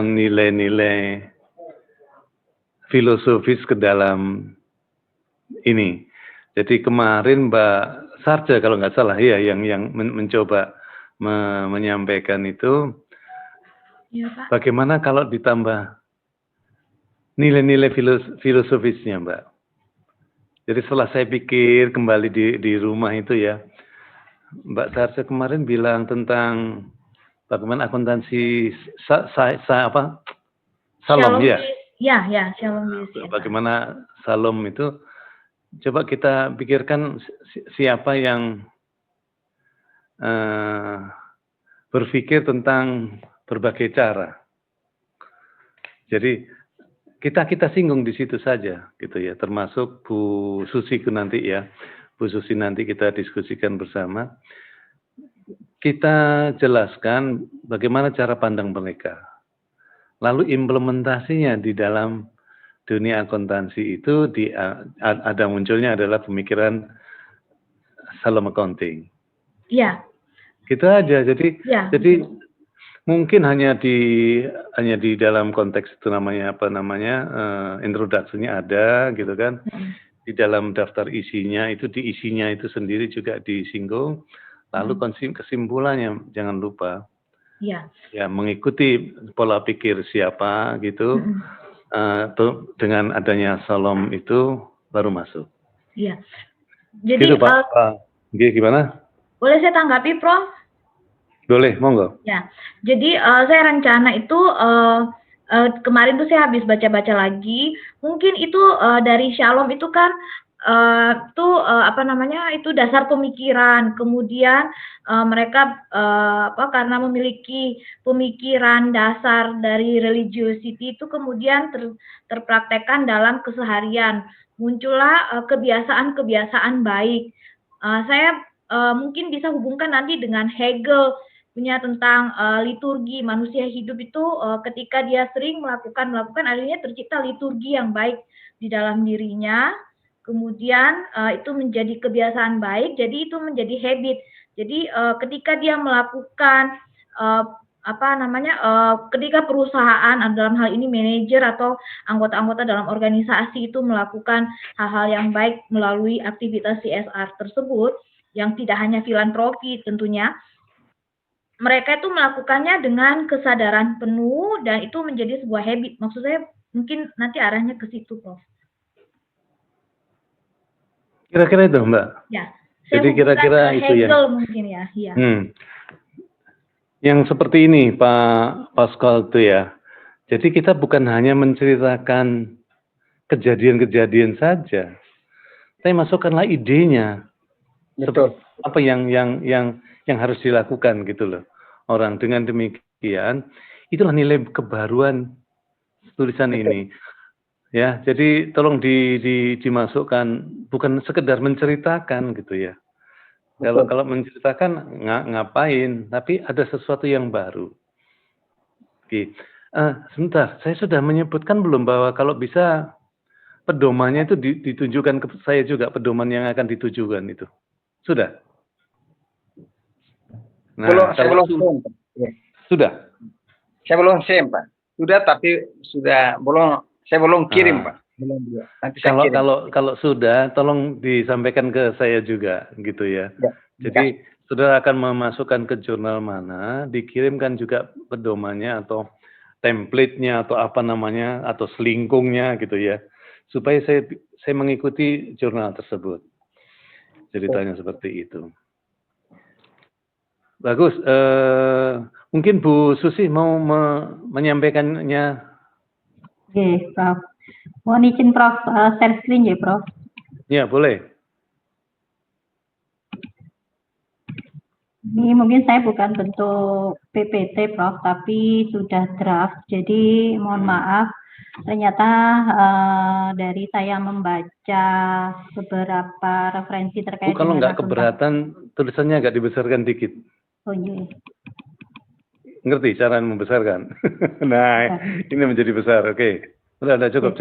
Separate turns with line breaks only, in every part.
nilai-nilai filosofis ke dalam ini. Jadi kemarin Mbak Sarja kalau nggak salah ya yang mencoba menyampaikan itu,
Iya, Pak.
bagaimana kalau ditambah nilai-nilai filosofisnya, Mbak. Jadi setelah saya pikir kembali di rumah itu ya, Mbak Sarja kemarin bilang tentang bagaimana akuntansi Salom ya.
Ya, Shalom
Bagaimana Salom itu, coba kita pikirkan siapa yang berpikir tentang berbagai cara. Jadi kita singgung di situ saja, gitu ya. Termasuk Bu Susi nanti ya, Bu Susi nanti kita diskusikan bersama. Kita jelaskan bagaimana cara pandang mereka. Lalu implementasinya di dalam dunia akuntansi itu ada munculnya adalah pemikiran Salom Accounting.
Iya.
Gitu aja. Jadi mungkin hanya di dalam konteks itu namanya introduksinya ada gitu kan. Di dalam daftar isinya itu diisinya itu sendiri juga disinggung. Lalu kesimpulannya jangan lupa.
Iya.
Ya mengikuti pola pikir siapa gitu. Dengan adanya Salom itu baru masuk.
Iya. Jadi
gitu, Pak. Gimana?
Boleh saya tanggapi, Prof?
Boleh, monggo.
Ya. Jadi saya rencana itu kemarin tuh saya habis baca-baca lagi. Mungkin itu dari Shalom itu kan itu dasar pemikiran. Kemudian mereka karena memiliki pemikiran dasar dari religiosity itu kemudian terpraktekkan dalam keseharian. Muncullah kebiasaan-kebiasaan baik. Saya mungkin bisa hubungkan nanti dengan Hegel punya tentang liturgi manusia hidup itu ketika dia sering melakukan akhirnya tercipta liturgi yang baik di dalam dirinya. Kemudian itu menjadi kebiasaan baik, jadi itu menjadi habit. Jadi ketika dia melakukan ketika perusahaan dalam hal ini manajer atau anggota-anggota dalam organisasi itu melakukan hal-hal yang baik melalui aktivitas CSR tersebut yang tidak hanya filantropi tentunya, mereka itu melakukannya dengan kesadaran penuh dan itu menjadi sebuah habit. Maksud saya mungkin nanti arahnya ke situ, Prof.
Kira-kira itu, Mbak.
Ya.
Jadi kira-kira itu ya.
Hegel mungkin ya. Iya.
Yang seperti ini, Pak Pascal itu ya. Jadi kita bukan hanya menceritakan kejadian-kejadian saja, tapi masukkanlah idenya.
Betul.
Apa yang harus dilakukan gitu loh. Orang dengan demikian, itulah nilai kebaruan tulisan ini. Ya, jadi tolong dimasukkan, bukan sekedar menceritakan gitu ya. Kalau menceritakan ngapain, tapi ada sesuatu yang baru. Oke. Sebentar, saya sudah menyebutkan belum bahwa kalau bisa pedomannya itu ditunjukkan ke saya juga, pedoman yang akan ditujukan itu. Sudah?
Nah, saya belum
sudah?
Saya belum send, Pak. Sudah, tapi saya belum kirim, Pak. Belum juga. Nanti saya kirim.
Kalau sudah, tolong disampaikan ke saya juga, gitu ya. Jadi, saudara akan memasukkan ke jurnal mana, dikirimkan juga pedomannya atau template-nya atau apa namanya, atau selingkungnya gitu ya. Supaya saya mengikuti jurnal tersebut. Ceritanya seperti itu. Bagus. Mungkin Bu Susi mau menyampaikannya.
Oke, Prof. Mohon izin Prof, share screen ya, Prof.
Ya, boleh.
Ini mungkin saya bukan bentuk PPT, Prof, tapi sudah draft. Jadi mohon maaf, ternyata dari saya membaca beberapa referensi terkait
kalau nggak keberatan, tulisannya agak dibesarkan dikit.
Oh iya.
Ngerti cara membesarkan? Nah, ini menjadi besar. Oke. Udah cukup.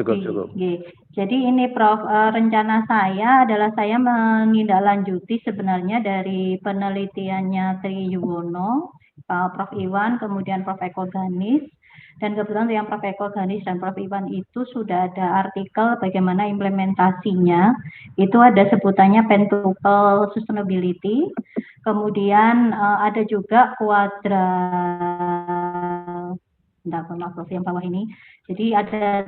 Jadi ini Prof, rencana saya adalah saya menindaklanjuti sebenarnya dari penelitiannya Tri Yuwono, Prof Iwan, kemudian Prof Eko Ganis, Dan kebetulan yang Prof. Eko Ganis dan Prof. Iwan itu sudah ada artikel bagaimana implementasinya. Itu ada sebutannya pentuple sustainability. Kemudian ada juga maaf yang bawah ini. Jadi ada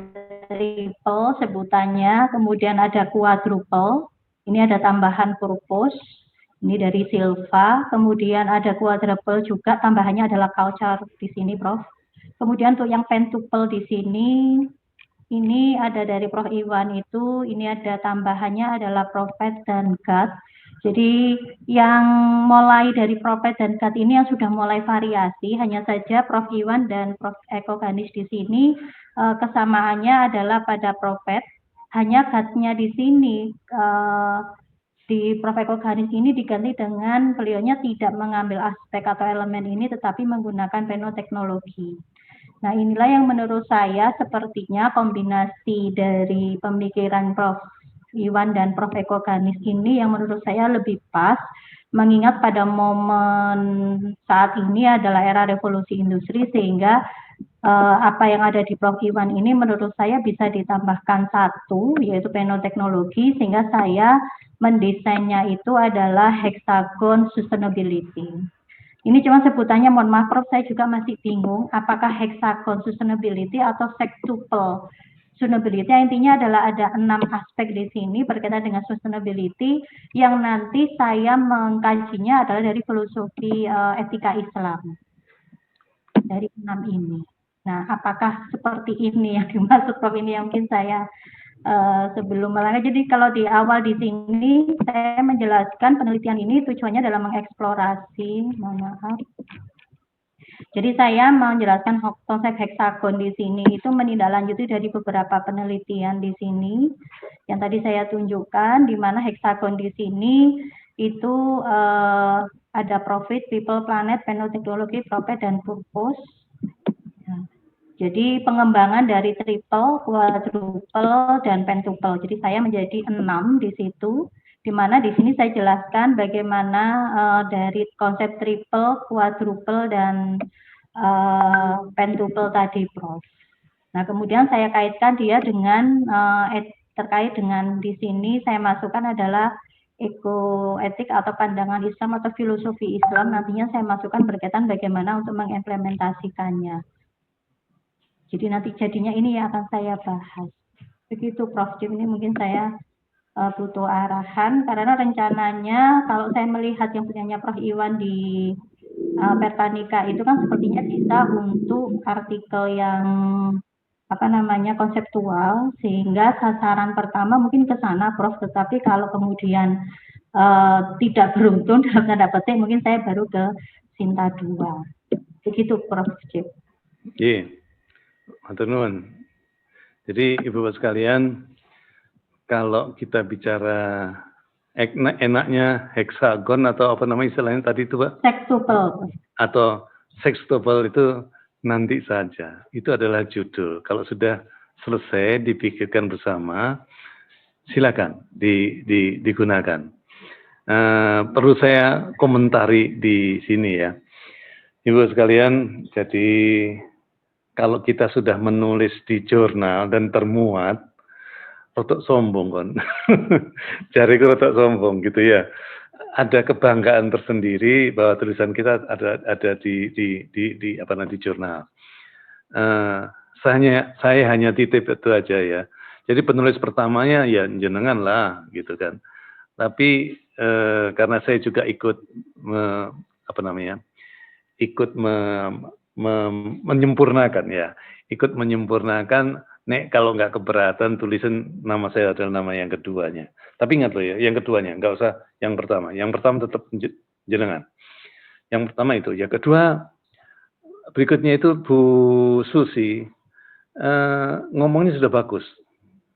triple sebutannya, kemudian ada quadruple. Ini ada tambahan purpose. Ini dari Silva, kemudian ada quadruple juga, tambahannya adalah culture di sini, Prof. Kemudian untuk yang pentuple di sini, ini ada dari Prof. Iwan itu, ini ada tambahannya adalah prophet dan God. Jadi yang mulai dari prophet dan God ini yang sudah mulai variasi, hanya saja Prof. Iwan dan Prof. Eko Ganis di sini kesamaannya adalah pada prophet, hanya God-nya di sini di Prof. Eko Ganis ini diganti dengan beliaunya tidak mengambil aspek atau elemen ini tetapi menggunakan penoteknologi. Nah, inilah yang menurut saya sepertinya kombinasi dari pemikiran Prof. Iwan dan Prof. Eko Ganis ini yang menurut saya lebih pas, mengingat pada momen saat ini adalah era revolusi industri, sehingga apa yang ada di Prof. Iwan ini menurut saya bisa ditambahkan satu, yaitu penoteknologi, sehingga saya mendesainnya itu adalah hexagon sustainability. Ini cuma sebutannya, mohon maaf Prof, saya juga masih bingung apakah hexagon sustainability atau sextuple sustainability. Intinya adalah ada 6 aspek di sini berkaitan dengan sustainability yang nanti saya mengkajinya adalah dari filosofi etika Islam. Dari 6 ini. Nah, apakah seperti ini yang dimaksud Prof ini yang mungkin saya sebelum melangkah. Jadi kalau di awal di sini saya menjelaskan penelitian ini tujuannya adalah mengeksplorasi, mohon maaf. Jadi saya menjelaskan konsep hexagon di sini itu menindaklanjuti dari beberapa penelitian di sini yang tadi saya tunjukkan, di mana hexagon di sini itu ada profit, people, planet, penoteknologi, profit, dan purpose. Jadi pengembangan dari triple, quadruple, dan pentuple. Jadi saya menjadi 6 di situ, di mana di sini saya jelaskan bagaimana dari konsep triple, quadruple, dan pentuple tadi, Prof. Nah, kemudian saya kaitkan dia dengan terkait dengan di sini saya masukkan adalah ekoetik atau pandangan Islam atau filosofi Islam. Nantinya saya masukkan berkaitan bagaimana untuk mengimplementasikannya. Jadi nanti jadinya ini yang akan saya bahas. Begitu Prof. Jim, ini mungkin saya butuh arahan karena rencananya kalau saya melihat yang punyanya Prof. Iwan di Pertanika itu kan sepertinya bisa untuk artikel yang konseptual, sehingga sasaran pertama mungkin ke sana Prof. Tetapi kalau kemudian tidak beruntung dalam tanda petik, mungkin saya baru ke Sinta 2. Begitu Prof. Jim.
Iya. Matur nuwun. Jadi Ibu-Bapak sekalian, kalau kita bicara enaknya hexagon atau apa namanya istilahnya tadi itu Pak?
Sextuple.
Atau sextuple itu nanti saja. Itu adalah judul. Kalau sudah selesai dipikirkan bersama, silakan digunakan. Perlu saya komentari di sini ya. Ibu sekalian, jadi kalau kita sudah menulis di jurnal dan termuat, rotok sombong kan. Jariku rotok sombong gitu ya. Ada kebanggaan tersendiri bahwa tulisan kita ada di jurnal. Saya hanya titip itu aja ya. Jadi penulis pertamanya ya jenengan lah gitu kan. Tapi karena saya juga ikut menyempurnakan ya, ikut menyempurnakan. Nek kalau nggak keberatan tulisan nama saya adalah nama yang keduanya. Tapi ingat loh ya, yang keduanya nggak usah yang pertama. Yang pertama tetap jenengan. Yang pertama itu. Yang kedua berikutnya itu Bu Susi ngomongnya sudah bagus,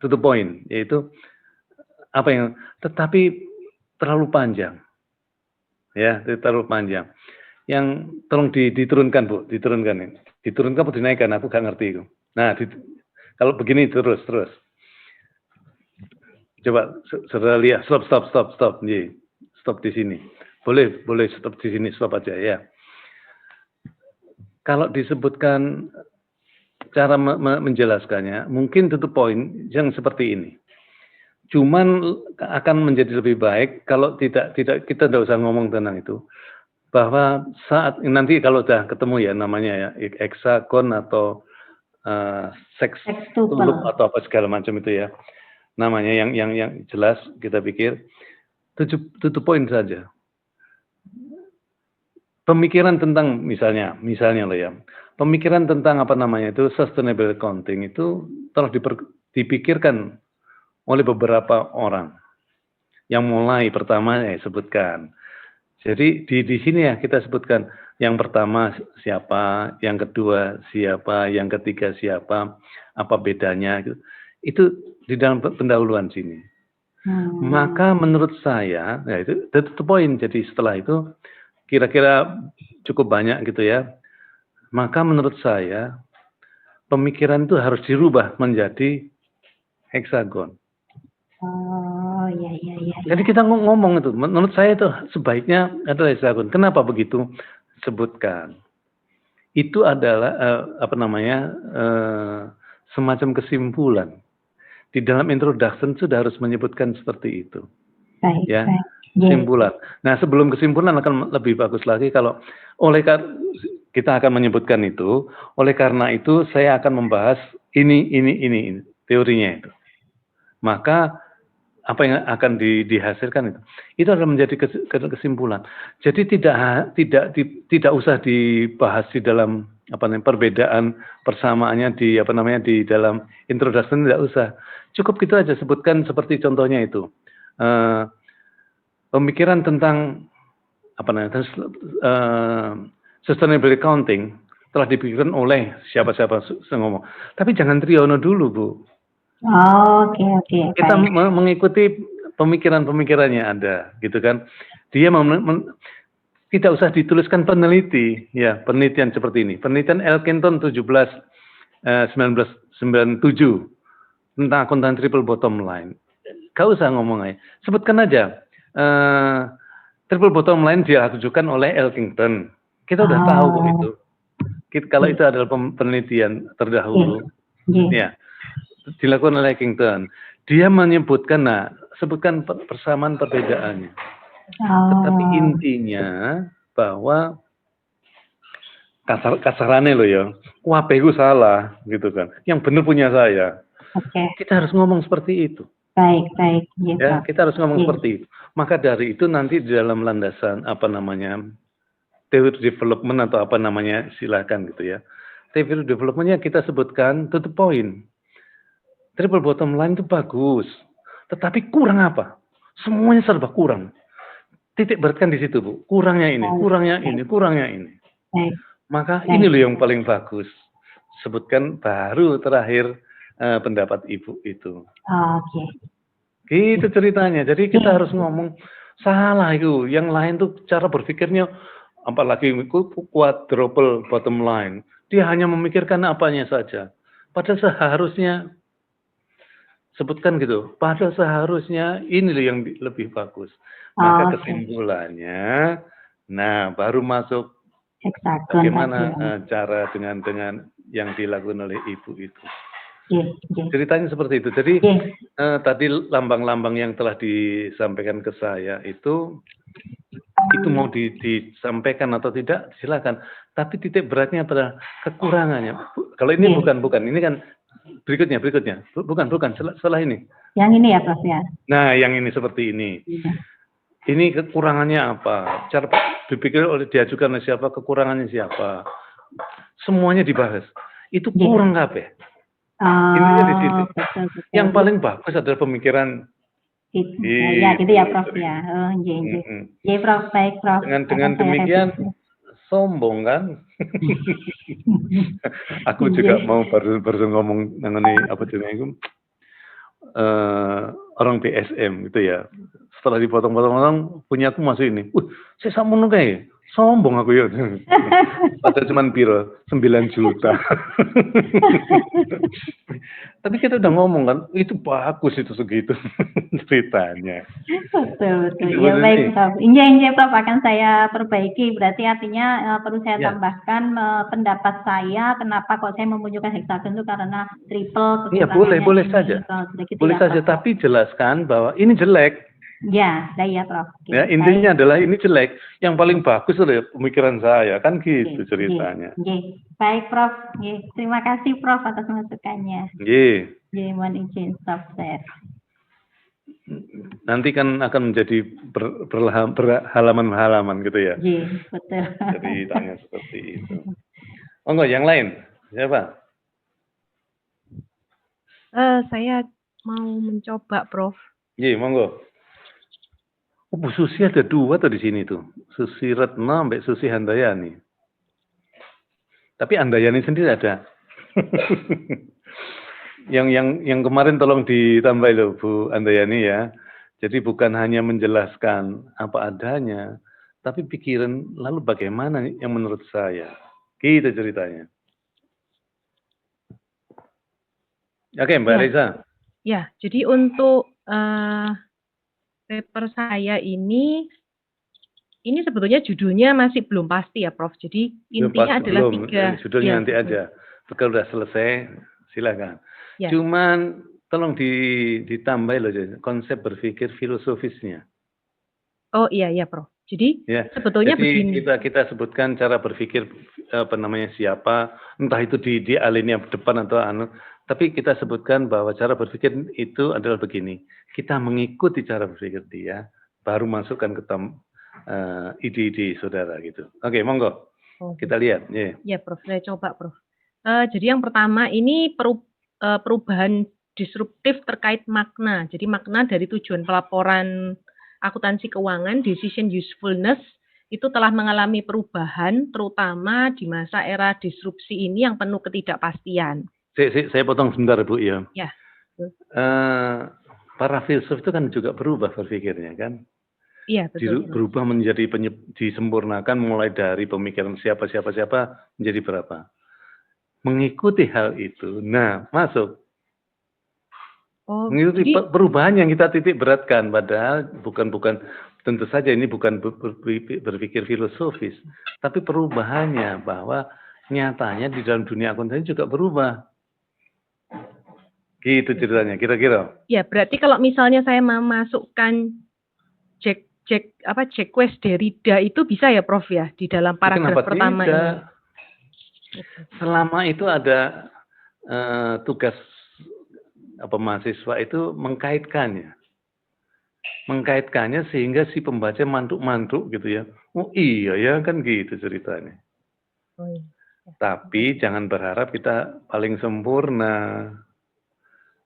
to the point, yaitu apa yang tetapi terlalu panjang, ya terlalu panjang. Yang tolong diturunkan Bu, diturunkan atau dinaikkan, aku nggak ngerti itu. Nah, kalau begini terus. Coba saudara lihat, stop. Stop di sini. Boleh stop di sini, stop aja ya. Kalau disebutkan cara menjelaskannya mungkin to the point yang seperti ini. Cuman akan menjadi lebih baik kalau tidak kita tidak usah ngomong tentang itu. Bahwa saat nanti kalau udah ketemu ya namanya ya hexagon atau sextuple atau apa segala macam itu ya. Namanya yang jelas kita pikir 7 poin saja. Pemikiran tentang misalnya loh ya. Pemikiran tentang apa namanya itu sustainable accounting itu telah dipikirkan oleh beberapa orang. Yang mulai pertama sebutkan. Jadi di sini ya kita sebutkan yang pertama siapa, yang kedua siapa, yang ketiga siapa, apa bedanya gitu. Itu di dalam pendahuluan sini. Maka menurut saya, ya itu poin. Jadi setelah itu kira-kira cukup banyak gitu ya. Maka menurut saya pemikiran itu harus dirubah menjadi hexagon.
Oh, iya.
Jadi kita ngomong itu, menurut saya itu sebaiknya adalah hexagon. Kenapa begitu? Sebutkan. Itu adalah semacam kesimpulan. Di dalam introduction sudah harus menyebutkan seperti itu.
Baik,
ya,
baik.
kesimpulan. Nah, sebelum kesimpulan akan lebih bagus lagi kalau kita akan menyebutkan itu. Oleh karena itu saya akan membahas ini teorinya itu. Maka apa yang akan dihasilkan itu adalah menjadi kesimpulan. Jadi tidak usah dibahas di dalam perbedaan persamaannya di dalam introduction, tidak usah. Cukup gitu aja sebutkan seperti contohnya itu. Pemikiran tentang sustainable accounting telah dipikirkan oleh siapa-siapa ngomong. Tapi jangan triono dulu, Bu.
Oh, oke.
Kita mengikuti pemikiran-pemikirannya ada, gitu kan. Dia tidak usah dituliskan peneliti, ya, penelitian seperti ini. Penelitian Elkington 1997 tentang akuntan triple bottom line. Gak usah ngomong aja. Sebutkan aja. Triple bottom line diajukan oleh Elkington. Kita udah tahu kok itu. Kalau itu adalah penelitian terdahulu. Ya. Dilakukan oleh Elkington. Dia menyebutkan, sebutkan persamaan perbedaannya. Tetapi intinya bahwa kasarannya loh ya, wapeku salah gitu kan. Yang benar punya saya. Kita harus ngomong seperti itu.
Baik.
Ya, kita harus ngomong seperti itu. Maka dari itu nanti di dalam landasan teori development atau silakan gitu ya. Teori developmentnya kita sebutkan to the point. Triple bottom line itu bagus, tetapi kurang apa? Semuanya serba kurang. Titik beratkan di situ, Bu. Kurangnya ini, kurangnya ini, kurangnya ini. Maka ini loh yang paling bagus. Sebutkan baru terakhir pendapat Ibu itu. Gitu ceritanya. Jadi kita harus ngomong salah itu. Yang lain tuh cara berpikirnya apalagi quadruple bottom line. Dia hanya memikirkan apanya saja. Padahal seharusnya sebutkan gitu. Padahal seharusnya ini loh yang lebih bagus. Maka kesimpulannya, baru masuk bagaimana cara dengan yang dilakukan oleh Ibu itu. Ceritanya seperti itu. Jadi tadi lambang-lambang yang telah disampaikan ke saya itu mau disampaikan atau tidak silakan. Tapi titik beratnya pada kekurangannya. Kalau ini bukan. Ini kan berikutnya. Bukan. Setelah ini.
Yang ini ya, Prof ya.
Nah, yang ini seperti ini. Ini kekurangannya apa? Cara dipikir diajukan oleh siapa? Kekurangannya siapa? Semuanya dibahas. Itu kurang kabeh. Intinya di situ.
Betul.
Yang paling bagus adalah pemikiran.
Ya, gitu ya, Prof ya. Iya, Prof. Baik, Prof.
Dengan demikian sombong kan? Aku juga mau baru ngomong mengenai orang BSM itu ya. Setelah dipotong-potong punya aku masuk ini. Saya sampun kayak Sombong aku ya. Padahal cuma piro? 9 juta. Tapi kita udah ngomong kan, itu bagus itu segitu ceritanya.
Betul.
Itu
Ya
bener
baik,
nih.
Prof. Iya, Prof, akan saya perbaiki. Berarti artinya perlu saya
Ya.
tambahkan pendapat saya, kenapa kok saya memunculkan heksagon itu karena triple
Iya,
kekurangannya
boleh
ini.
saja.
Gitu
Boleh
ya,
saja,
Prof.
tapi jelaskan bahwa ini jelek.
Ya, iya, Prof. Oke,
Ya,
baik.
intinya adalah ini jelek. Yang paling bagus adalah pemikiran saya, kan gitu
Oke,
ceritanya.
Baik, Prof. Terima kasih, Prof, atas masukannya.
Nggih.
Mohon izin stop share.
Nanti kan akan menjadi berhalaman-halaman gitu ya.
Betul.
Ceritanya seperti itu. Monggo yang lain. Siapa?
Saya mau mencoba, Prof.
Monggo. Oh, Bu Susi ada 2 tuh di sini tuh. Susi Retno sampai Susi Handayani. Tapi Handayani sendiri ada. yang kemarin tolong ditambah loh Bu Handayani ya. Jadi bukan hanya menjelaskan apa adanya, tapi pikiran lalu bagaimana yang menurut saya. Gitu ceritanya. Oke, Mbak Reza.
Ya, jadi untuk paper saya ini sebetulnya judulnya masih belum pasti ya, Prof. Jadi intinya adalah 3.
Judulnya
Ya,
nanti
betul.
aja. Kalau udah selesai, silakan.
Ya.
Cuman tolong ditambah loh konsep berpikir filosofisnya.
Oh iya, Prof. Jadi
Ya,
sebetulnya
jadi
begini.
kita sebutkan cara berpikir siapa, entah itu di alinea depan atau tapi kita sebutkan bahwa cara berpikir itu adalah begini. Kita mengikuti cara berpikir dia, baru masukkan ke ide-ide saudara gitu. Oke, monggo. Kita lihat.
Ya, Prof. Saya coba, Prof. Jadi yang pertama ini perubahan disruptif terkait makna. Jadi makna dari tujuan pelaporan akuntansi keuangan, decision usefulness, itu telah mengalami perubahan, terutama di masa era disrupsi ini yang penuh ketidakpastian.
Saya potong sebentar, Bu ya.
Ya.
Para filsuf itu kan juga berubah berpikirnya kan.
Iya, betul.
Berubah menjadi disempurnakan mulai dari pemikiran siapa menjadi berapa. Mengikuti hal itu. Nah, masuk. Mengikuti perubahan yang kita titik beratkan, padahal bukan tentu saja ini bukan berpikir filosofis, tapi perubahannya bahwa nyatanya di dalam dunia akuntansi juga berubah. Gitu ceritanya, kira-kira.
Ya, berarti kalau misalnya saya memasukkan Jacques Derrida itu bisa ya, Prof ya, di dalam paragraf pertama ini.
Selama itu ada tugas mahasiswa itu mengkaitkannya sehingga si pembaca mantuk-mantuk gitu ya. Oh iya ya kan gitu ceritanya. Tapi jangan berharap kita paling sempurna.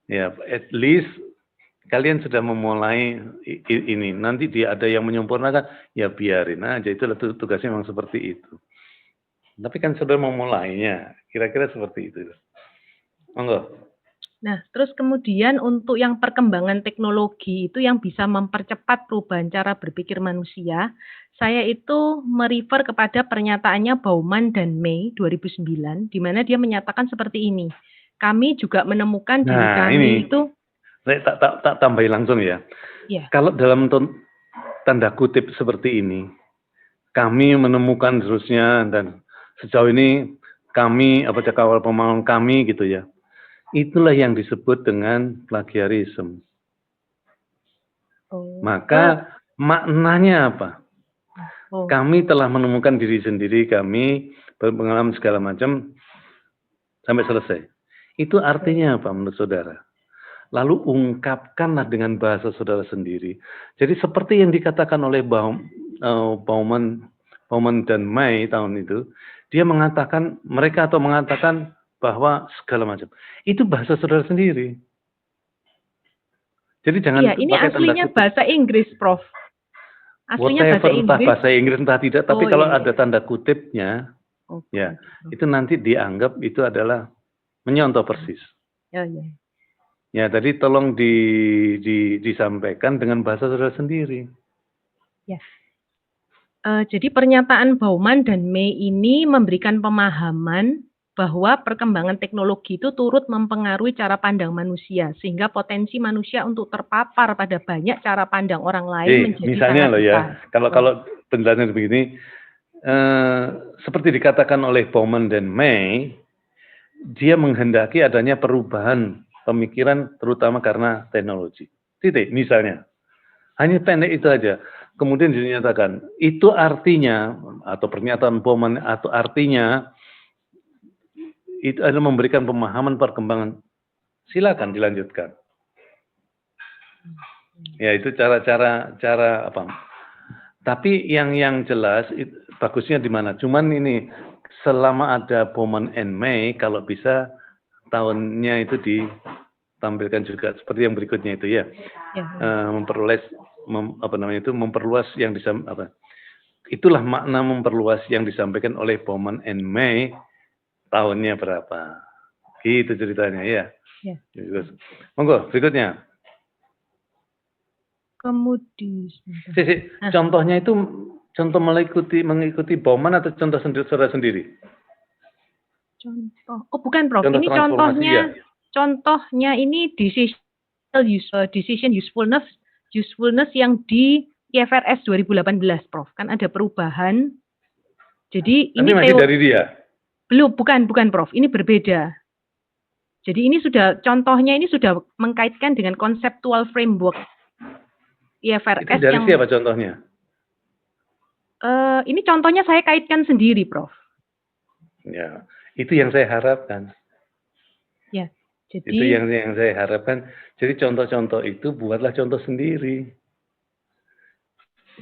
Ya, at least kalian sudah memulai ini. Nanti dia ada yang menyempurnakan, ya biarin aja. Itulah tugasnya memang seperti itu. Tapi kan sudah memulainya. Kira-kira seperti itu. Monggo.
Nah, terus kemudian untuk yang perkembangan teknologi itu yang bisa mempercepat perubahan cara berpikir manusia, saya itu merefer kepada pernyataannya Bauman dan May 2009, di mana dia menyatakan seperti ini. Kami juga menemukan diri kami itu.
Saya tak tambahin langsung ya. Kalau dalam tanda kutip seperti ini, kami menemukan terusnya dan sejauh ini kami kawal pemaham kami gitu ya. Itulah yang disebut dengan plagiarisme. Maka maknanya apa? Kami telah menemukan diri sendiri, kami berpengalaman segala macam sampai selesai. Itu artinya apa menurut saudara? Lalu ungkapkanlah dengan bahasa saudara sendiri. Jadi seperti yang dikatakan oleh Bauman dan May tahun itu, mereka mengatakan bahwa segala macam. Itu bahasa saudara sendiri. Jadi jangan
ini aslinya bahasa Inggris, Prof. Aslinya
bahasa Inggris entah tidak, tapi kalau ada tanda kutipnya, ya, itu nanti dianggap itu adalah menyontoh persis. Ya, tadi tolong disampaikan dengan bahasa saudara sendiri.
Ya. Jadi pernyataan Bauman dan May ini memberikan pemahaman bahwa perkembangan teknologi itu turut mempengaruhi cara pandang manusia, sehingga potensi manusia untuk terpapar pada banyak cara pandang orang lain menjadi
misalnya
sangat
loh
besar.
ya, kalau penjelasan begini, seperti dikatakan oleh Bauman dan May, dia menghendaki adanya perubahan pemikiran terutama karena teknologi. Titik, misalnya. Hanya pendek itu aja. Kemudian dinyatakan, itu artinya, atau pernyataan Bauman, atau artinya, itu adalah memberikan pemahaman perkembangan. Silakan dilanjutkan. Ya, itu cara apa. Tapi yang jelas, bagusnya di mana? Cuman ini, selama ada Bauman and May, kalau bisa tahunnya itu ditampilkan juga seperti yang berikutnya itu ya. Memperluas yang itulah makna memperluas yang disampaikan oleh Bauman and May, tahunnya berapa. Gitu ceritanya ya. Monggo berikutnya.
Kemudian
contohnya itu contoh mengikuti Bauman atau contoh saudara sendiri?
Contoh. Oh, bukan, Prof.
Contoh
Ini contohnya ini decision usefulness yang di IFRS 2018, Prof. Kan ada perubahan. Jadi ini
masih dari dia.
Belum, bukan, Prof. Ini berbeda. Jadi ini contohnya ini sudah mengkaitkan dengan conceptual framework IFRS.
Itu dari siapa contohnya?
Ini contohnya saya kaitkan sendiri, Prof.
Ya, itu yang saya harapkan.
Ya, jadi
itu yang saya harapkan. Jadi contoh-contoh itu buatlah contoh sendiri.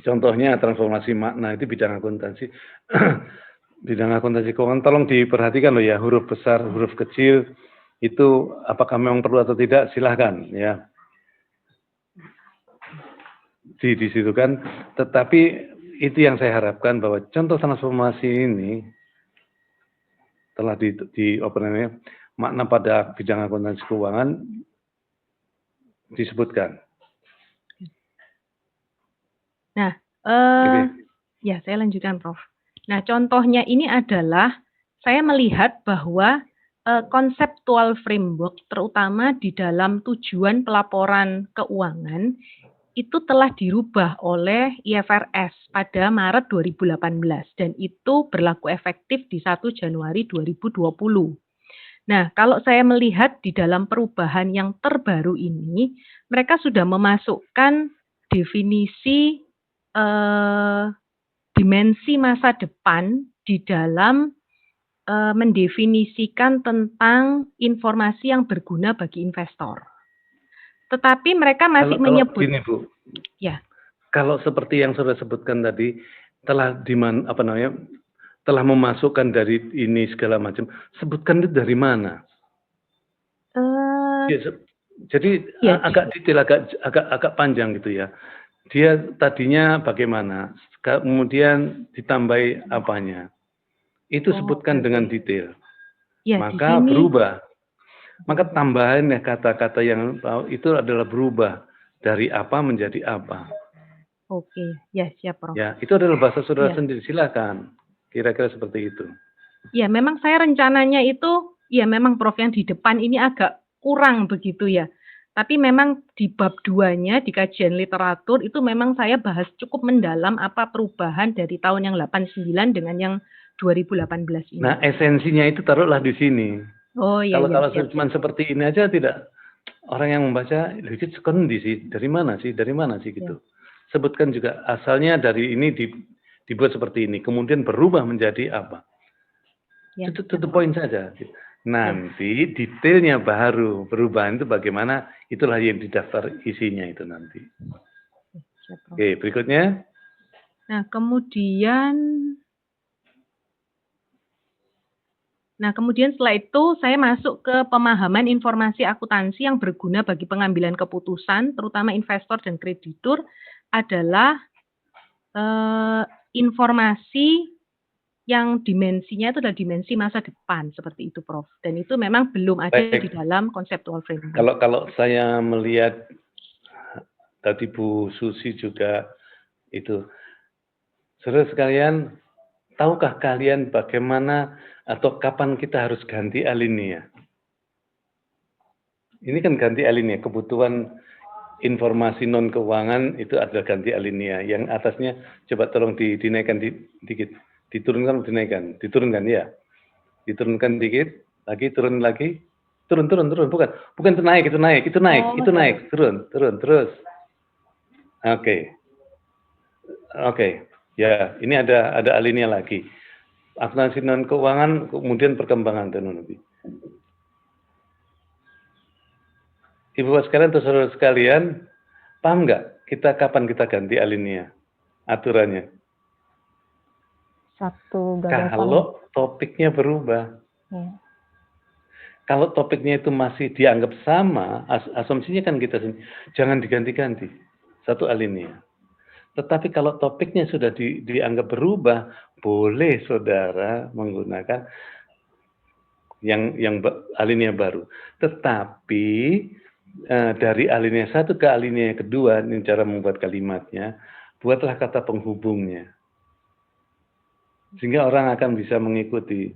Contohnya transformasi makna itu bidang akuntansi. Bidang akuntansi keuangan, tolong diperhatikan loh ya, huruf besar, huruf kecil itu apakah memang perlu atau tidak, silahkan ya. Di situ kan, tetapi itu yang saya harapkan bahwa contoh transformasi ini telah makna pada bidang akuntansi keuangan disebutkan.
Nah, ya saya lanjutkan, Prof. Nah, contohnya ini adalah saya melihat bahwa konseptual framework, terutama di dalam tujuan pelaporan keuangan, itu telah dirubah oleh IFRS pada Maret 2018 dan itu berlaku efektif di 1 Januari 2020. Nah, kalau saya melihat di dalam perubahan yang terbaru ini, mereka sudah memasukkan definisi dimensi masa depan di dalam mendefinisikan tentang informasi yang berguna bagi investor. Tetapi mereka masih menyebut.
Gini, Bu.
Ya.
Kalau seperti yang sudah sebutkan tadi, telah telah memasukkan dari ini segala macam. Sebutkan itu dari mana? Jadi agak detail, agak panjang gitu ya. Dia tadinya bagaimana, kemudian ditambahi apanya. Itu sebutkan dengan detail.
Ya,
maka berubah. Maka tambahan kata-kata yang itu adalah berubah dari apa menjadi apa.
Oke, ya siap, Prof.
Ya, itu adalah bahasa saudara sendiri. Silakan. Kira-kira seperti itu.
Ya, memang saya rencananya itu, ya memang Prof yang di depan ini agak kurang begitu ya. Tapi memang di bab 2-nya, di kajian literatur, itu memang saya bahas cukup mendalam apa perubahan dari tahun yang 89 dengan yang 2018 ini.
Nah, esensinya itu taruhlah di sini.
Oh iya.
Kalau cuma seperti ini aja tidak, orang yang membaca, itu sekondi sih, dari mana sih gitu. Sebutkan juga asalnya dari ini dibuat seperti ini, kemudian berubah menjadi apa. Itu poin saja. Nanti detailnya baru perubahan itu bagaimana, itulah yang di daftar isinya itu nanti. Oke, berikutnya.
Nah, kemudian setelah itu saya masuk ke pemahaman informasi akuntansi yang berguna bagi pengambilan keputusan, terutama investor dan kreditur, adalah informasi yang dimensinya itu adalah dimensi masa depan, seperti itu, Prof. Dan itu memang belum ada di dalam conceptual framework.
Kalau saya melihat tadi Bu Susi juga itu, saudara sekalian, tahukah kalian bagaimana atau kapan kita harus ganti alinea? Ini kan ganti alinea, kebutuhan informasi non keuangan itu adalah ganti alinea. Yang atasnya coba tolong dinaikkan dikit, diturunkan, diturunkan ya, diturunkan dikit, lagi turun lagi, turun, bukan itu naik, turun, terus. Oke, ya ini ada alinea lagi. Akuntansi non keuangan, kemudian perkembangan teknologi. Ibu Bapak sekalian atau saudara sekalian, paham nggak kapan kita ganti alinea aturannya?
Satu garis
Kalau topiknya berubah.
ya.
Kalau topiknya itu masih dianggap sama, asumsinya kan kita jangan diganti-ganti satu alinea. Tetapi kalau topiknya sudah dianggap berubah, boleh saudara menggunakan yang alinea baru. Tetapi dari alinea satu ke alinea kedua, ini cara membuat kalimatnya, buatlah kata penghubungnya. Sehingga orang akan bisa mengikuti.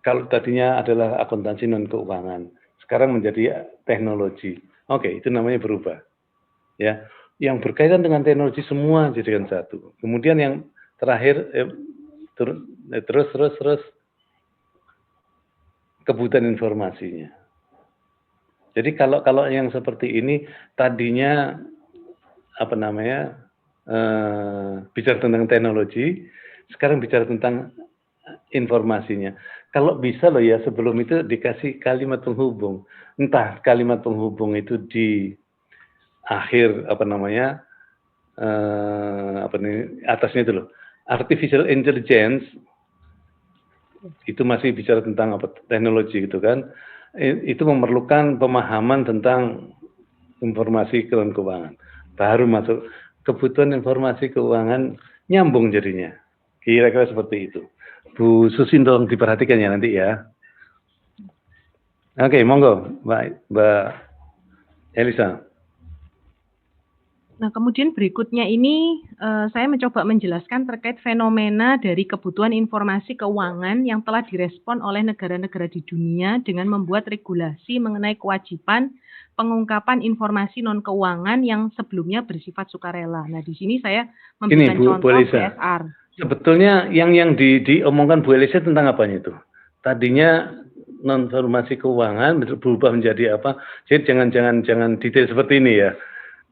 Kalau tadinya adalah akuntansi non keuangan, sekarang menjadi teknologi. Oke, itu namanya berubah. Ya, yang berkaitan dengan teknologi semua jadikan satu. Kemudian yang terakhir terus kebutuhan informasinya. Jadi kalau yang seperti ini tadinya bicara tentang teknologi, sekarang bicara tentang informasinya. Kalau bisa loh ya, sebelum itu dikasih kalimat penghubung. Entah kalimat penghubung itu di akhir atasnya itu loh. Artificial intelligence itu masih bicara tentang teknologi gitu kan. Itu memerlukan pemahaman tentang informasi keuangan. Baru masuk kebutuhan informasi keuangan, nyambung jadinya. Kira-kira seperti itu. Bu Susin tolong diperhatikan ya nanti ya. Oke, monggo Mbak Elisa.
Nah, kemudian berikutnya ini saya mencoba menjelaskan terkait fenomena dari kebutuhan informasi keuangan yang telah direspon oleh negara-negara di dunia dengan membuat regulasi mengenai kewajiban pengungkapan informasi non keuangan yang sebelumnya bersifat sukarela. Nah, di sini saya memberikan contoh CSR.
Sebetulnya yang diomongkan Bu Elisa tentang apanya itu? Tadinya non informasi keuangan berubah menjadi apa? Jadi jangan detail seperti ini ya.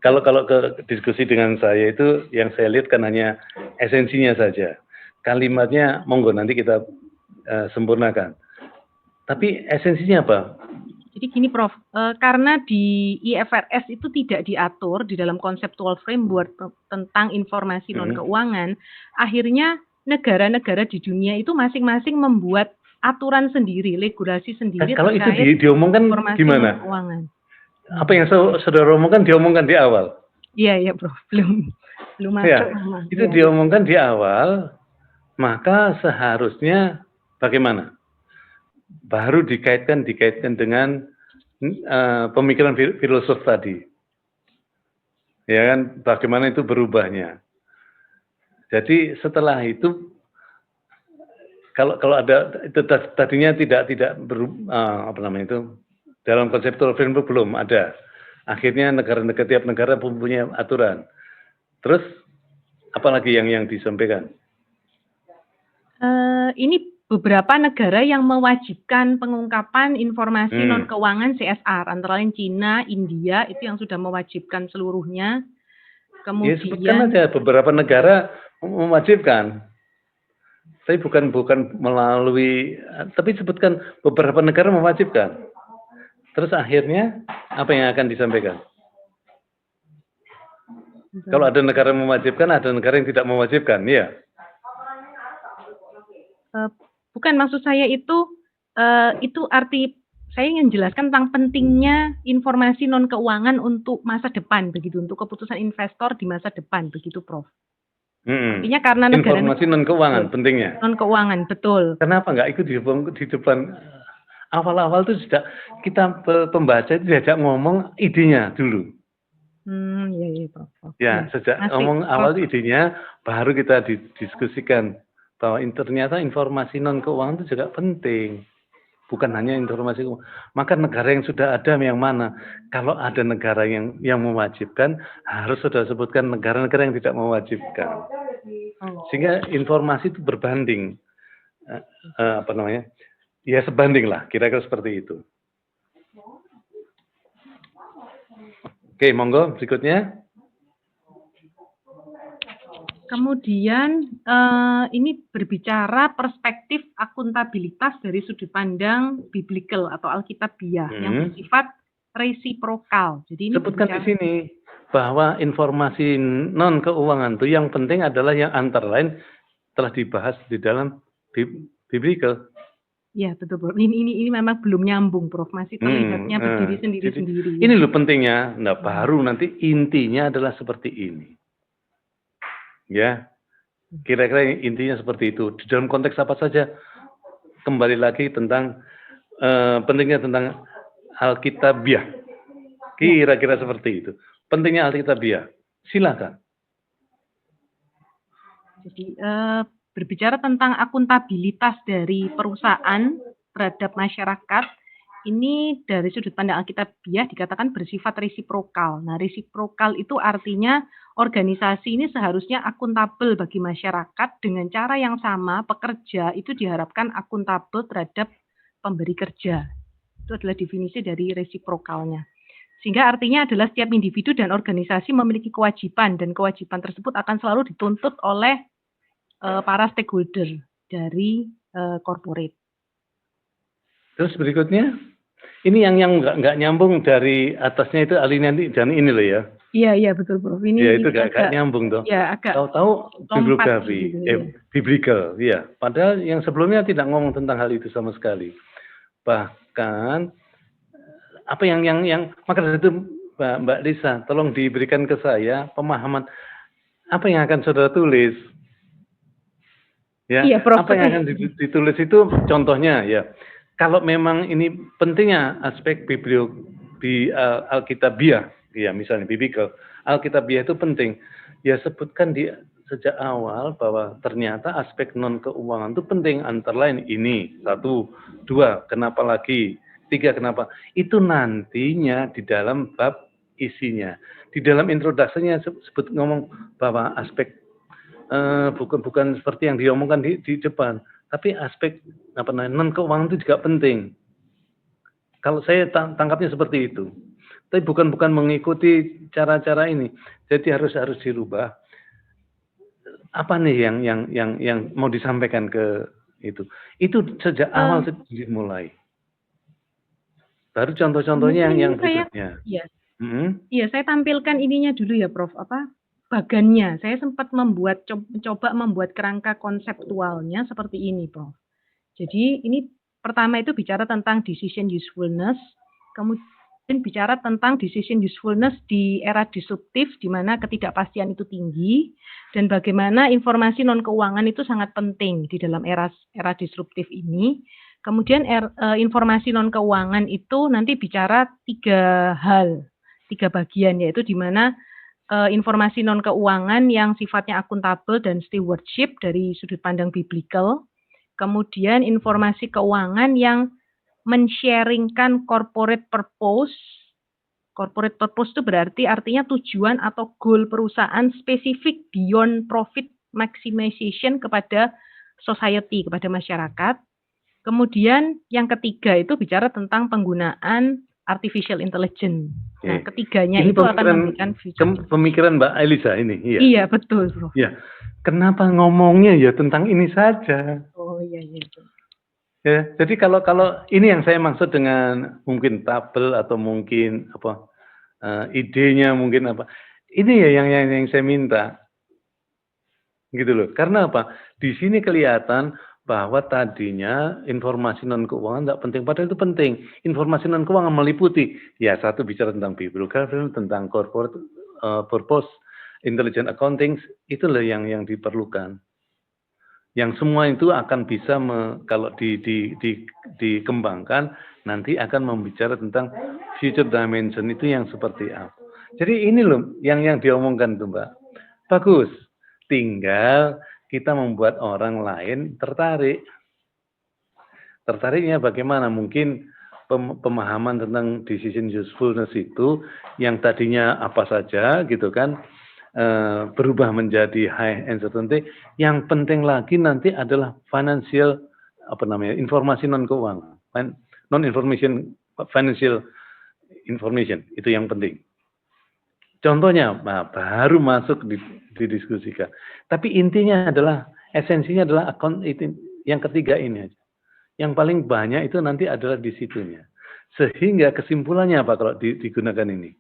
Kalau ke diskusi dengan saya itu yang saya lihat kan hanya esensinya saja. Kalimatnya monggo nanti kita sempurnakan. Tapi esensinya apa?
Jadi gini Prof, karena di IFRS itu tidak diatur di dalam conceptual framework tentang informasi non keuangan, akhirnya negara-negara di dunia itu masing-masing membuat aturan sendiri, regulasi sendiri.
Kalau itu diomongkan gimana?
Keuangan.
Apa yang saudara omongkan diomongkan di awal?
Iya Prof, belum masuk.
Ya, itu diomongkan di awal, maka seharusnya bagaimana? Baru dikaitkan dengan pemikiran filosof tadi. Ya kan, bagaimana itu berubahnya. Jadi setelah itu kalau ada itu tadinya tidak dalam konseptual framework belum ada. Akhirnya tiap negara punya aturan. Terus apalagi yang disampaikan?
Ini beberapa negara yang mewajibkan pengungkapan informasi non keuangan CSR, antara lain Cina, India itu yang sudah mewajibkan seluruhnya. Kemudian
sebutkan aja beberapa negara mewajibkan. Tapi bukan melalui, tapi sebutkan beberapa negara mewajibkan. Terus akhirnya apa yang akan disampaikan? Kalau ada negara mewajibkan, ada negara yang tidak mewajibkan, ya?
Bukan, maksud saya itu arti saya ingin jelaskan tentang pentingnya informasi non keuangan untuk masa depan, begitu, untuk keputusan investor di masa depan, begitu, Prof. Artinya karena negara
informasi non keuangan pentingnya.
Non keuangan, betul.
Kenapa nggak ikut di depan awal-awal itu sudah kita pembaca itu diajak ngomong idenya dulu.
Iya, iya, Prof.
Ya, sejak ngomong awal idenya, baru kita didiskusikan bahwa ternyata informasi non keuangan itu juga penting. Bukan hanya informasi keuangan. Maka negara yang sudah ada yang mana? Kalau ada negara yang mewajibkan, harus sudah sebutkan negara-negara yang tidak mewajibkan. Sehingga informasi itu berbanding. Ya sebanding lah, kira-kira seperti itu. Oke, monggo berikutnya.
Kemudian ini berbicara perspektif akuntabilitas dari sudut pandang biblical atau alkitabiah yang bersifat resiprokal. Jadi ini
sebutkan di sini bahwa informasi non keuangan itu yang penting adalah yang antara lain telah dibahas di dalam biblical.
Ya betul, Prof. Ini memang belum nyambung, Prof. Masih terlihatnya berdiri sendiri-sendiri.
Ini loh pentingnya. Nah, baru nanti intinya adalah seperti ini. Ya, kira-kira intinya seperti itu. Di dalam konteks apa saja, kembali lagi tentang pentingnya tentang alkitabiah. Kira-kira seperti itu. Pentingnya alkitabiah. Silakan.
Jadi berbicara tentang akuntabilitas dari perusahaan terhadap masyarakat, ini dari sudut pandang alkitabiah dikatakan bersifat resiprokal. Nah, resiprokal itu artinya organisasi ini seharusnya akuntabel bagi masyarakat dengan cara yang sama. Pekerja itu diharapkan akuntabel terhadap pemberi kerja. Itu adalah definisi dari resiprokalnya. Sehingga artinya adalah setiap individu dan organisasi memiliki kewajiban, dan kewajiban tersebut akan selalu dituntut oleh para stakeholder dari corporate.
Terus berikutnya, ini yang nggak nyambung dari atasnya itu alinea dan ini loh ya.
Iya betul, Prof. Ini
ya itu nggak nyambung toh.
Ya, agak
tahu bibliografi,
gitu,
biblical, ya. Padahal yang sebelumnya tidak ngomong tentang hal itu sama sekali. Bahkan apa yang maka dari itu Mbak Lisa, tolong diberikan ke saya pemahaman apa yang akan saudara tulis. Ya,
Prof.
Apa yang akan ditulis itu contohnya ya. Kalau memang ini pentingnya aspek alkitabiah, ya misalnya biblical, alkitabiah itu penting. Ya sebutkan di sejak awal bahwa ternyata aspek non keuangan itu penting, antara lain ini 1, 2, kenapa lagi, 3 kenapa. Itu nantinya di dalam bab isinya. Di dalam introduksinya sebut ngomong bahwa aspek bukan seperti yang diomongkan di depan. Tapi aspek non keuangan itu juga penting. Kalau saya tangkapnya seperti itu. Tapi bukan mengikuti cara-cara ini. Jadi harus dirubah. Apa nih yang mau disampaikan ke itu? Itu sejak awal dimulai. Baru contoh-contohnya yang berikutnya.
Iya, saya tampilkan ininya dulu ya, Prof. Bagannya, saya sempat mencoba membuat kerangka konseptualnya seperti ini, Prof. Jadi ini pertama itu bicara tentang decision usefulness, kemudian bicara tentang decision usefulness di era disruptif, di mana ketidakpastian itu tinggi, dan bagaimana informasi non keuangan itu sangat penting di dalam era disruptif ini. Kemudian informasi non keuangan itu nanti bicara 3 bagian, yaitu di mana informasi non keuangan yang sifatnya akuntabel dan stewardship dari sudut pandang biblical, kemudian informasi keuangan yang men-sharingkan corporate purpose. Corporate purpose itu berarti artinya tujuan atau goal perusahaan spesifik beyond profit maximization kepada society, kepada masyarakat. Kemudian yang ketiga itu bicara tentang penggunaan artificial intelligence. Nah, ketiganya ini itu akan memberikan
pemikiran Mbak Elisa ini.
Iya, betul, Bro.
Ya. Kenapa ngomongnya ya tentang ini saja?
Oh, iya.
Ya, jadi kalau ini yang saya maksud dengan mungkin tabel atau mungkin idenya mungkin apa. Ini ya yang saya minta. Gitu loh. Karena apa? Di sini kelihatan bahwa tadinya informasi non keuangan tidak penting, padahal itu penting. Informasi non keuangan meliputi, ya satu bicara tentang bibliografi, tentang corporate purpose, intelligent accounting, itulah yang diperlukan. Yang semua itu akan bisa kalau dikembangkan nanti akan membicara tentang future dimension itu yang seperti apa. Jadi ini loh yang diomongkan tuh Mbak. Bagus. Tinggal kita membuat orang lain tertarik. Tertariknya bagaimana? Mungkin pemahaman tentang decision usefulness itu yang tadinya apa saja gitu kan, berubah menjadi high uncertainty. Yang penting lagi nanti adalah financial informasi non keuangan, non information financial information itu yang penting. Contohnya baru masuk didiskusikan. Tapi intinya adalah esensinya adalah account itu yang ketiga ini aja. Yang paling banyak itu nanti adalah di situnya. Sehingga kesimpulannya apa kalau digunakan ini?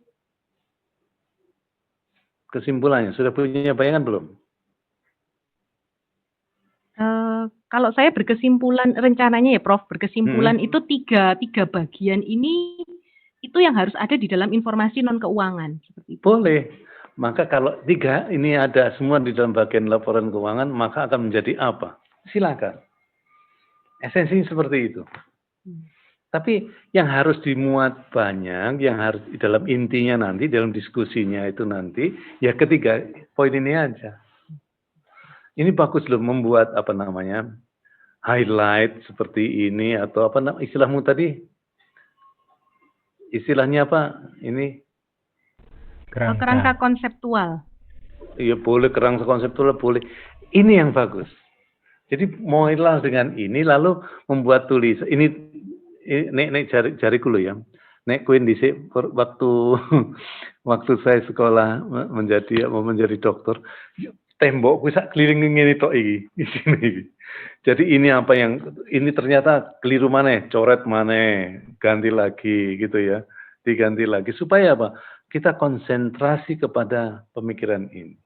Kesimpulannya, sudah punya bayangan belum?
Kalau saya berkesimpulan, rencananya ya Prof, berkesimpulan itu tiga bagian ini, itu yang harus ada di dalam informasi non-keuangan. Seperti itu.
Boleh. Maka kalau tiga ini ada semua di dalam bagian laporan keuangan, maka akan menjadi apa? Silakan. Esensinya seperti itu. Tapi yang harus dimuat banyak, yang harus di dalam intinya nanti, dalam diskusinya itu nanti, ya ketiga, poin ini aja. Ini bagus loh membuat highlight seperti ini, atau istilahmu tadi? Istilahnya apa? Ini?
Kerangka konseptual. Iya
boleh, kerangka konseptual boleh. Ini yang bagus. Jadi mulailah dengan ini lalu membuat tulis. Ini nek jariku loh ya. Nek kuin dhisik waktu saya sekolah menjadi dokter, tembok sak keliling ngene tok iki isine. Jadi ini ini ternyata keliru maneh, coret maneh, ganti lagi gitu ya. Diganti lagi supaya apa? Kita konsentrasi kepada pemikiran ini.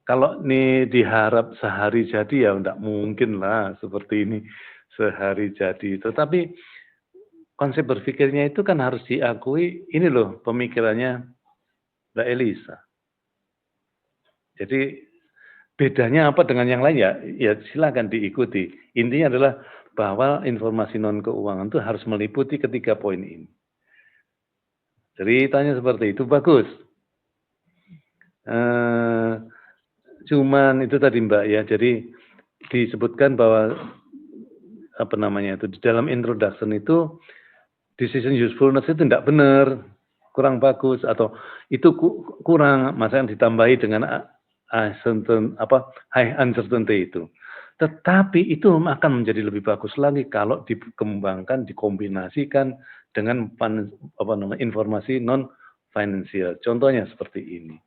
Kalau ini diharap sehari jadi ya enggak mungkin lah seperti ini sehari jadi. Tetapi konsep berpikirnya itu kan harus diakui, ini loh pemikirannya Mbak Elisa. Jadi bedanya apa dengan yang lain ya silakan diikuti. Intinya adalah bahwa informasi non keuangan itu harus meliputi ketiga poin ini. Ceritanya seperti itu bagus. Cuman itu tadi Mbak ya, jadi disebutkan bahwa di dalam introduction itu decision usefulness itu tidak benar, kurang bagus atau itu kurang, masa yang ditambahi dengan high uncertainty itu. Tetapi itu akan menjadi lebih bagus lagi kalau dikembangkan, dikombinasikan dengan informasi non financial. Contohnya seperti ini.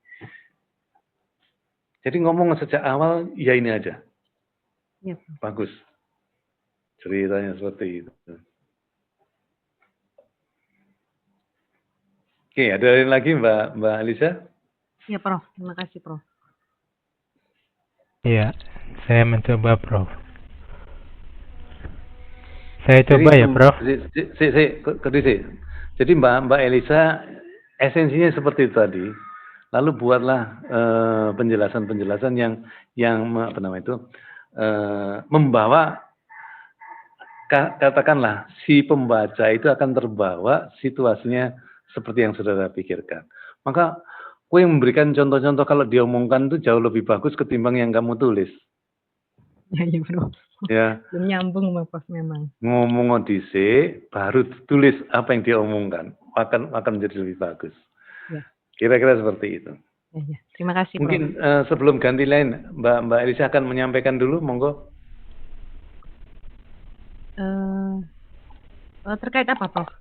Jadi ngomong sejak awal, ya ini aja.
Ya.
Bagus. Ceritanya seperti itu. Oke, ada lagi Mbak Elisa?
Ya Prof, terima kasih Prof.
Iya, saya mencoba Prof. Saya coba ya Prof. Jadi Mbak Elisa, esensinya seperti itu tadi. Lalu buatlah penjelasan-penjelasan yang membawa, katakanlah si pembaca itu akan terbawa situasinya seperti yang saudara pikirkan. Maka kue memberikan contoh-contoh kalau diomongkan itu jauh lebih bagus ketimbang yang kamu tulis.
Ya Bro. Ya. Belum nyambung Prof memang.
Ngomong dhisik baru tulis apa yang diomongkan akan menjadi lebih bagus. Ya. Kira-kira seperti itu.
Ya. Terima kasih, Prof.
Mungkin sebelum ganti lain, Mbak Elisa akan menyampaikan dulu, monggo.
Terkait apa, Prof?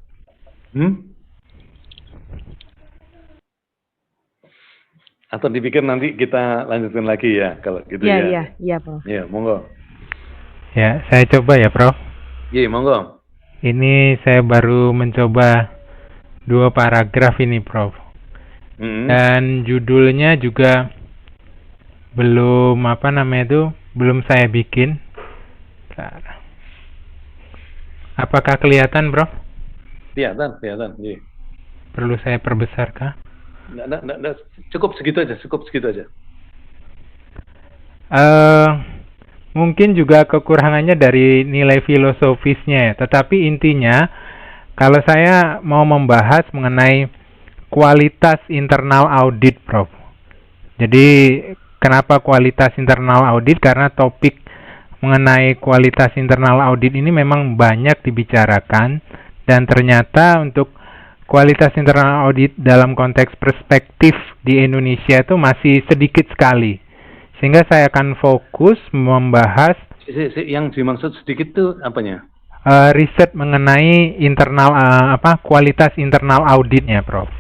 Atau dipikir nanti kita lanjutkan lagi ya, kalau gitu ya.
Iya, Prof.
Ya, monggo.
Ya, saya coba ya, Prof.
Iya, monggo.
Ini saya baru mencoba 2 paragraf ini, Prof. Dan judulnya juga belum belum saya bikin. Apakah kelihatan, Bro?
Kelihatan, iya.
Perlu saya perbesar kah?
Nggak, cukup segitu aja.
Mungkin juga kekurangannya dari nilai filosofisnya ya. Tetapi intinya, kalau saya mau membahas mengenai
kualitas internal audit, Prof. Jadi kenapa kualitas internal audit? Karena topik mengenai kualitas internal audit ini memang banyak dibicarakan, dan ternyata untuk kualitas internal audit dalam konteks perspektif di Indonesia itu masih sedikit sekali. Sehingga saya akan fokus membahas
Yang dimaksud sedikit tuh apanya?
riset mengenai internal kualitas internal auditnya, Prof.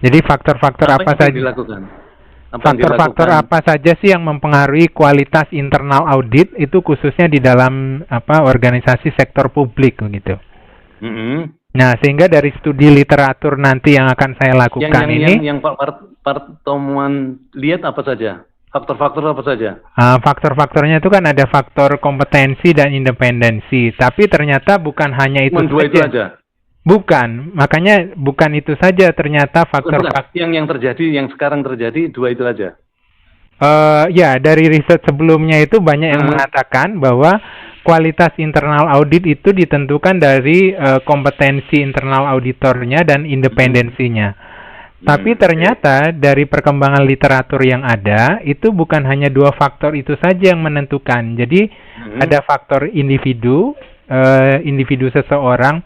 Jadi faktor-faktor apa
yang
saja
dilakukan?
faktor-faktor apa saja sih yang mempengaruhi kualitas internal audit itu, khususnya di dalam organisasi sektor publik begitu. Nah, sehingga dari studi literatur nanti yang akan saya lakukan
yang Pak Partomuan lihat apa saja? Faktor-faktor apa saja?
Faktor-faktornya itu kan ada faktor kompetensi dan independensi, tapi ternyata bukan hanya itu saja.
Itu aja.
Bukan, makanya bukan itu saja ternyata faktor
yang terjadi, yang sekarang terjadi, dua itu aja.
Ya, dari riset sebelumnya itu banyak yang mengatakan bahwa kualitas internal audit itu ditentukan dari kompetensi internal auditornya dan independensinya. Tapi ternyata dari perkembangan literatur yang ada, itu bukan hanya dua faktor itu saja yang menentukan. Jadi ada faktor individu seseorang,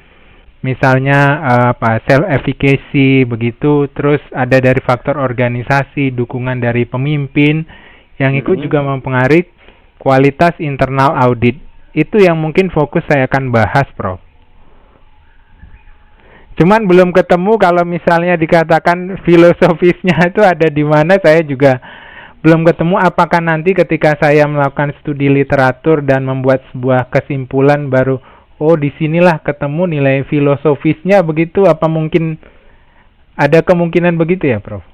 misalnya self-efficacy begitu, terus ada dari faktor organisasi, dukungan dari pemimpin, yang ikut juga mempengaruhi kualitas internal audit. Itu yang mungkin fokus saya akan bahas, Prof. Cuman belum ketemu kalau misalnya dikatakan filosofisnya itu ada di mana, saya juga belum ketemu. Apakah nanti ketika saya melakukan studi literatur dan membuat sebuah kesimpulan baru, oh disinilah ketemu nilai filosofisnya begitu, apa mungkin ada kemungkinan begitu ya, Prof?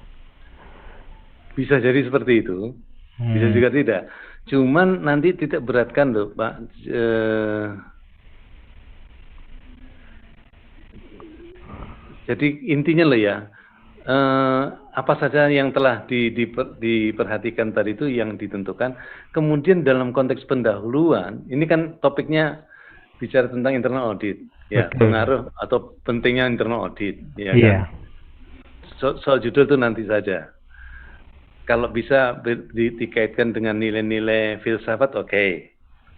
Bisa jadi seperti itu, bisa juga tidak. Cuman nanti titik beratkan loh, Pak. Jadi intinya loh ya, apa saja yang telah diperhatikan tadi itu yang ditentukan. Kemudian dalam konteks pendahuluan, ini kan topiknya bicara tentang internal audit, ya, pengaruh atau pentingnya internal audit, ya kan. Soal judul itu nanti saja. Kalau bisa dikaitkan dengan nilai-nilai filsafat, oke,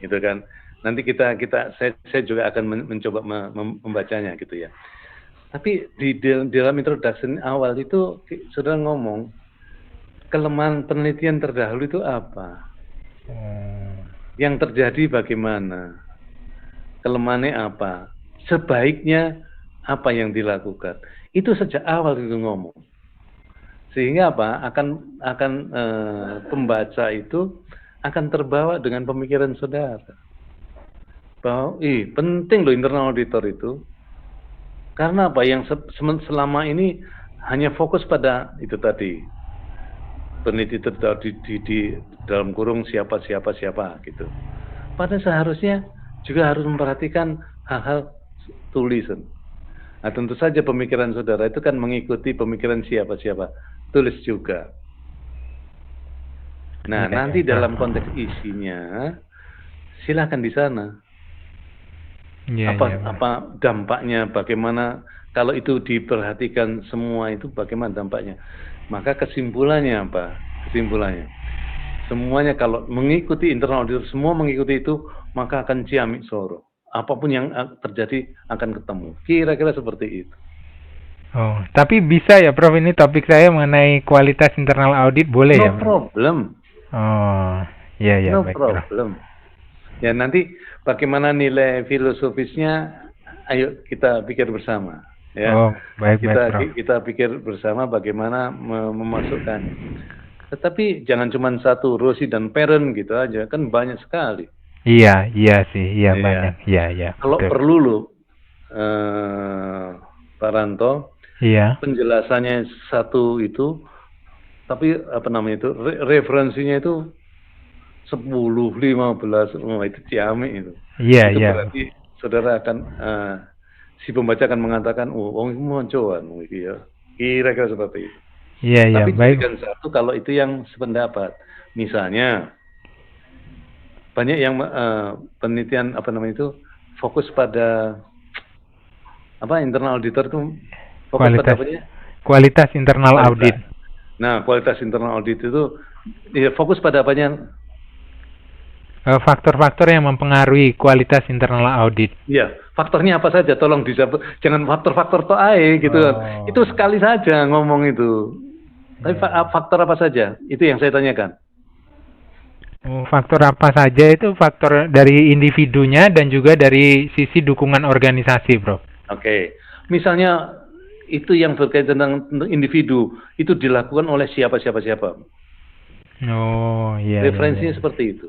gitu kan. Nanti saya juga akan mencoba membacanya gitu ya. Tapi di dalam introduction awal itu sudah ngomong kelemahan penelitian terdahulu itu apa, yang terjadi bagaimana, kelemahannya apa, sebaiknya apa yang dilakukan. Itu sejak awal itu ngomong. Sehingga apa? Akan pembaca itu akan terbawa dengan pemikiran saudara bahwa penting loh internal auditor itu. Karena apa? Yang selama ini hanya fokus pada itu tadi, peneliti di dalam kurung siapa gitu. Padahal seharusnya juga harus memperhatikan hal-hal tulisan. Nah, tentu saja pemikiran saudara itu kan mengikuti pemikiran siapa, tulis juga. Nah, nanti dalam konteks isinya, silakan di sana. Apa dampaknya, bagaimana kalau itu diperhatikan semua itu bagaimana dampaknya. Maka kesimpulannya apa? Kesimpulannya semuanya kalau mengikuti internal auditor, semua mengikuti itu, maka akan ciamik soro. Apapun yang terjadi akan ketemu. Kira-kira seperti itu.
Oh, tapi bisa ya, Prof, ini topik saya mengenai kualitas internal audit, boleh ya?
No problem.
Oh, ya,
no
baik,
problem. Ya, nanti bagaimana nilai filosofisnya, ayo kita pikir bersama. Ya.
Oh, baik,
kita pikir bersama bagaimana memasukkan. Tetapi jangan cuma satu, Rossi dan Perren gitu aja, kan banyak sekali.
Iya sih, banyak. Iya.
Kalau perlu loh, Pak Ranto, penjelasannya satu itu, tapi apa namanya itu, referensinya itu 10, 15, itu ciamik itu.
Iya.
Berarti saudara akan, si pembaca akan mengatakan, ini moncoan, ya. Kira-kira seperti itu.
Iya,
tapi
baik.
Tapi satu kalau itu yang sependapat, misalnya banyak yang penelitian apa namanya itu fokus pada internal auditor itu Fokus pada apanya?
Kualitas internal
Kualitas.
audit.
Nah, kualitas internal audit itu ya, fokus pada apanya?
Faktor-faktor yang mempengaruhi kualitas internal audit.
Iya, faktornya apa saja? Tolong disebut. Jangan faktor-faktor to ae gitu. Itu sekali saja ngomong itu. Tapi faktor apa saja? Itu yang saya tanyakan.
Faktor apa saja itu faktor dari individunya dan juga dari sisi dukungan organisasi, Bro.
Oke. Misalnya itu yang berkaitan tentang individu, itu dilakukan oleh siapa.
Oh, iya.
Referensinya
iya.
seperti itu.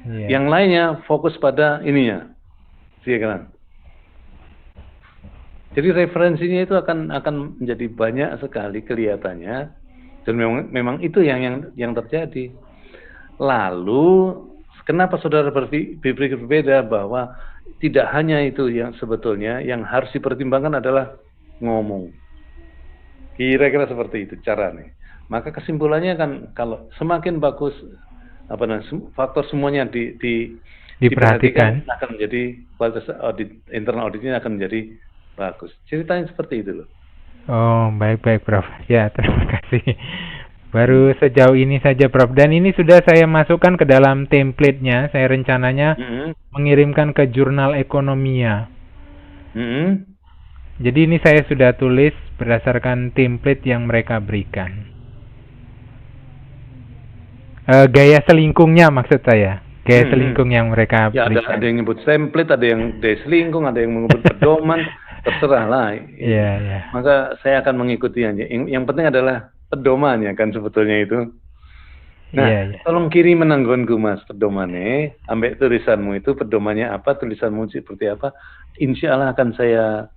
Iya.
Yang lainnya fokus pada ininya. Silakan. Jadi referensinya itu akan menjadi banyak sekali kelihatannya, dan memang itu yang terjadi. Lalu kenapa saudara berpikir berbeda bahwa tidak hanya itu yang sebetulnya yang harus dipertimbangkan adalah ngomong. Kira-kira seperti itu caranya. Maka kesimpulannya kan kalau semakin bagus faktor semuanya diperhatikan akan menjadi kualitas audit internal auditnya akan menjadi bagus. Ceritanya seperti itu loh.
Oh, baik Prof. Ya, terima kasih. Baru sejauh ini saja Prof. Dan ini sudah saya masukkan ke dalam template-nya. Saya rencananya mengirimkan ke Jurnal Ekonomia. Jadi ini saya sudah tulis berdasarkan template yang mereka berikan. Gaya selingkungnya maksud saya. Gaya selingkung yang mereka berikan.
Ada yang nyebut template, ada yang gaya selingkung, ada yang menyebut pedoman. Terserah lah.
Iya.
Maka saya akan mengikuti aja. Yang penting adalah pedomannya kan sebetulnya itu. Nah, tolong kirim menanggonku Mas pedomannya, ambek tulisanmu itu pedomannya apa, tulisanmu seperti apa. Insya Allah akan saya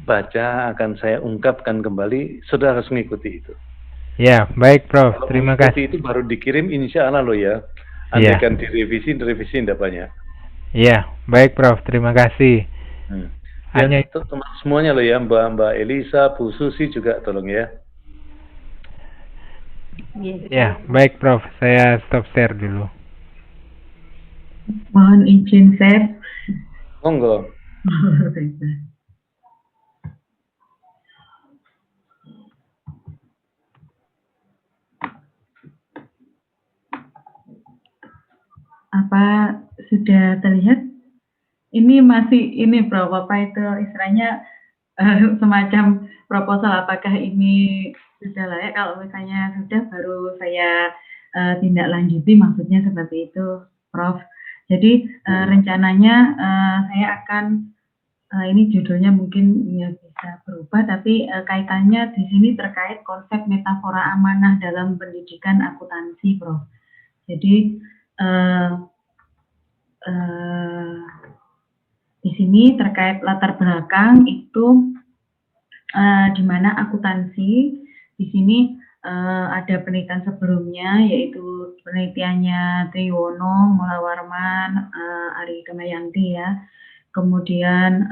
baca, akan saya ungkapkan kembali. Saudara harus mengikuti itu.
Ya, baik Prof.
Kalau
terima kasih.
Itu baru dikirim insya Allah loh ya. Andaikan direvisi tidak banyak.
Iya, baik Prof. Terima kasih.
Hanya itu semuanya loh ya, Mbak Elisa, Bu Susi juga tolong ya.
Ya, baik Prof. Saya stop share dulu.
Mohon izin share.
Monggo.
Apa sudah terlihat? Ini masih Prof, apa itu istilahnya semacam proposal, apakah ini sudah layak? Kalau misalnya sudah, baru saya tindak lanjuti, maksudnya seperti itu Prof. Jadi rencananya saya akan ini judulnya mungkin ya bisa berubah, tapi kaitannya di sini terkait konsep metafora amanah dalam pendidikan akuntansi Prof. Jadi di sini terkait latar belakang itu di mana akuntansi di sini ada penelitian sebelumnya, yaitu penelitiannya Triwono, Mulawarman, Ari Kamayanti ya. Kemudian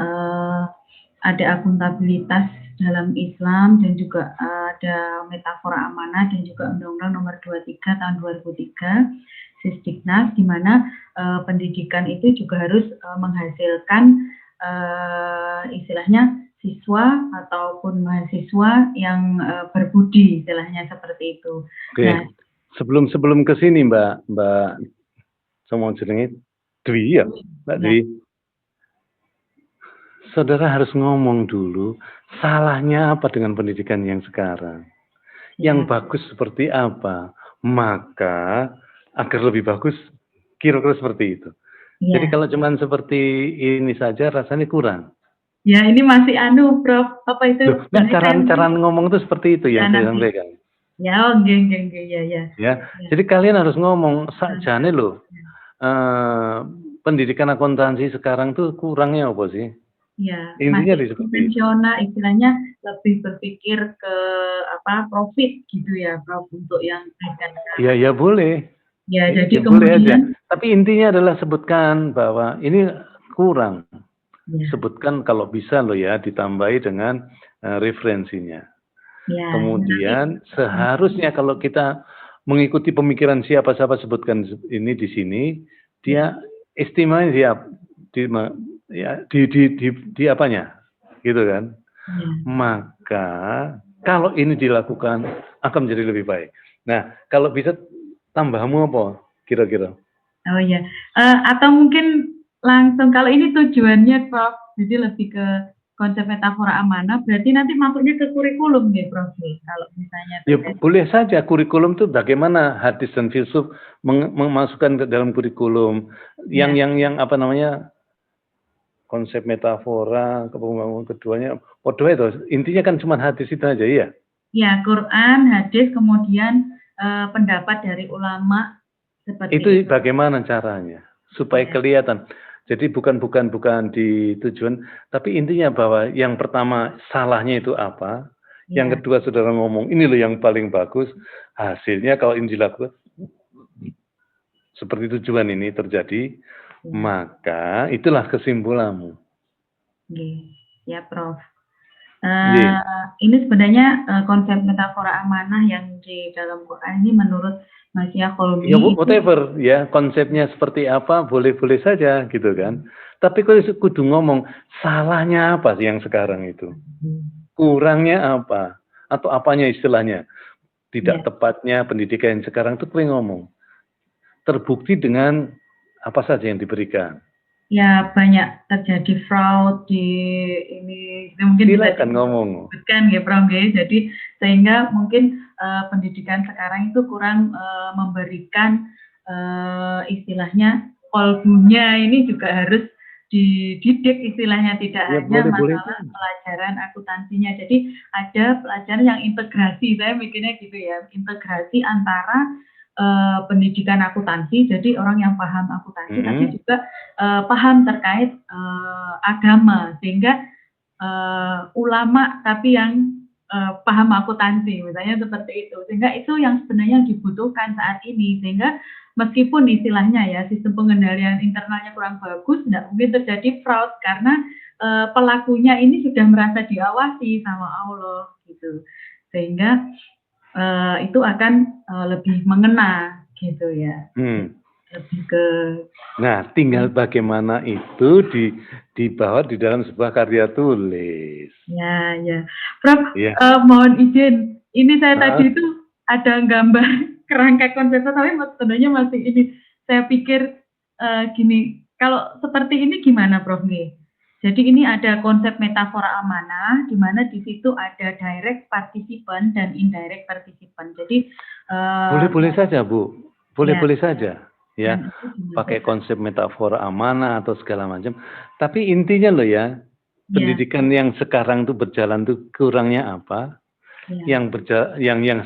ada akuntabilitas dalam Islam, dan juga ada metafora amanah, dan juga Undang-Undang Nomor 23 Tahun 2003 Sisdiknas, di mana pendidikan itu juga harus menghasilkan istilahnya siswa ataupun mahasiswa yang berbudi, istilahnya seperti itu.
Oke. Nah, sebelum ke sini Mbak sama jenenge Dwi ya, Mbak Dwi. Saudara harus ngomong dulu salahnya apa dengan pendidikan yang sekarang. Yang bagus seperti apa? Maka agar lebih bagus, kira-kira seperti itu. Jadi kalau cuman seperti ini saja rasanya kurang.
Ya, ini masih Prof. Apa itu?
Nah, cara ngomong itu seperti itu yang saya sampaikan.
Ya, ya.
Jadi kalian harus ngomong sajane loh. Pendidikan akuntansi sekarang tuh kurangnya apa sih?
Ya,
intinya
masih konvensional, istilahnya lebih berpikir ke profit gitu ya, Prof, untuk yang
ya boleh.
Ya, jadi
boleh aja. Tapi intinya adalah sebutkan bahwa ini kurang. Sebutkan kalau bisa loh ya, ditambahi dengan referensinya. Kemudian seharusnya kalau kita mengikuti pemikiran siapa sebutkan ini di sini, dia istimewanya di apanya, gitu kan?
Maka kalau ini dilakukan akan menjadi lebih baik. Nah, kalau bisa tambahmu apa kira-kira?
Oh iya, atau mungkin langsung kalau ini tujuannya Prof, jadi lebih ke konsep metafora amanah, berarti nanti masuknya ke kurikulum nih Prof, kalau misalnya
Ya boleh saja, kurikulum itu bagaimana hadis dan filsuf memasukkan ke dalam kurikulum yang apa namanya, konsep metafora, pembangunan keduanya, podo itu intinya kan cuma hadis itu aja, iya?
Ya, Quran, hadis, kemudian pendapat dari ulama seperti
itu. Bagaimana caranya supaya kelihatan? Jadi bukan di tujuan, tapi intinya bahwa yang pertama salahnya itu apa? Yang kedua saudara ngomong ini loh yang paling bagus. Hasilnya kalau ini dilakukan seperti tujuan ini terjadi, maka itulah kesimpulanmu.
Ya, Prof. Ini sebenarnya konsep metafora amanah yang di dalam Quran ini menurut Mas Yakolmi.
Ya, whatever, ya konsepnya seperti apa, boleh-boleh saja gitu kan. Tapi kalau kudu ngomong, salahnya apa sih yang sekarang itu? Kurangnya apa? Atau apanya istilahnya? Tidak tepatnya pendidikan yang sekarang itu kue ngomong. Terbukti dengan apa saja yang diberikan.
Ya, banyak terjadi fraud di ini. Mungkin
silakan ngomong.
Kan ya, Prof. Jadi sehingga mungkin pendidikan sekarang itu kurang memberikan istilahnya kolbunya ini juga harus dididik istilahnya, tidak hanya masalah pelajaran akuntansinya. Jadi ada pelajaran yang integrasi, saya mikirnya gitu ya, integrasi antara pendidikan akuntansi, jadi orang yang paham akuntansi tapi juga paham terkait agama, sehingga ulama tapi yang paham akuntansi, misalnya seperti itu, sehingga itu yang sebenarnya dibutuhkan saat ini, sehingga meskipun istilahnya ya sistem pengendalian internalnya kurang bagus, tidak mungkin terjadi fraud karena pelakunya ini sudah merasa diawasi sama Allah gitu, sehingga itu akan lebih mengena gitu ya. Lebih ke.
Nah, tinggal bagaimana itu dibawa di dalam sebuah karya tulis.
Ya, Prof. Mohon izin, ini saya tadi itu ada gambar kerangka konsepnya, tapi sebenarnya masih ini. Saya pikir gini, kalau seperti ini gimana, Prof? Jadi ini ada konsep metafora amanah, di mana di situ ada direct participant dan indirect participant. Jadi
boleh-boleh saja, Bu. Boleh-boleh saja, ya. Pakai konsep metafora amanah atau segala macam. Tapi intinya loh ya, pendidikan yang sekarang itu berjalan itu kurangnya apa? Yang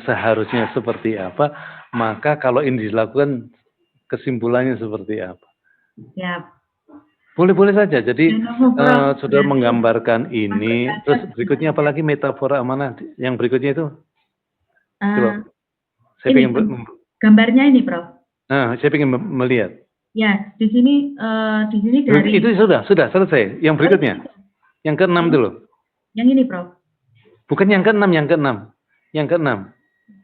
seharusnya seperti apa? Maka kalau ini dilakukan kesimpulannya seperti apa? Boleh-boleh saja. Jadi saudara menggambarkan ini, terus berikutnya apalagi metafora amanah yang berikutnya itu? Coba. Saya ingin
gambarnya ini, Prof.
Nah, saya ingin melihat.
Ya, di sini dari.
Itu sudah selesai. Yang berikutnya, yang ke-6 dulu.
Yang ini, Prof.
Bukan yang ke-6, yang ke-6. Yang ke-6.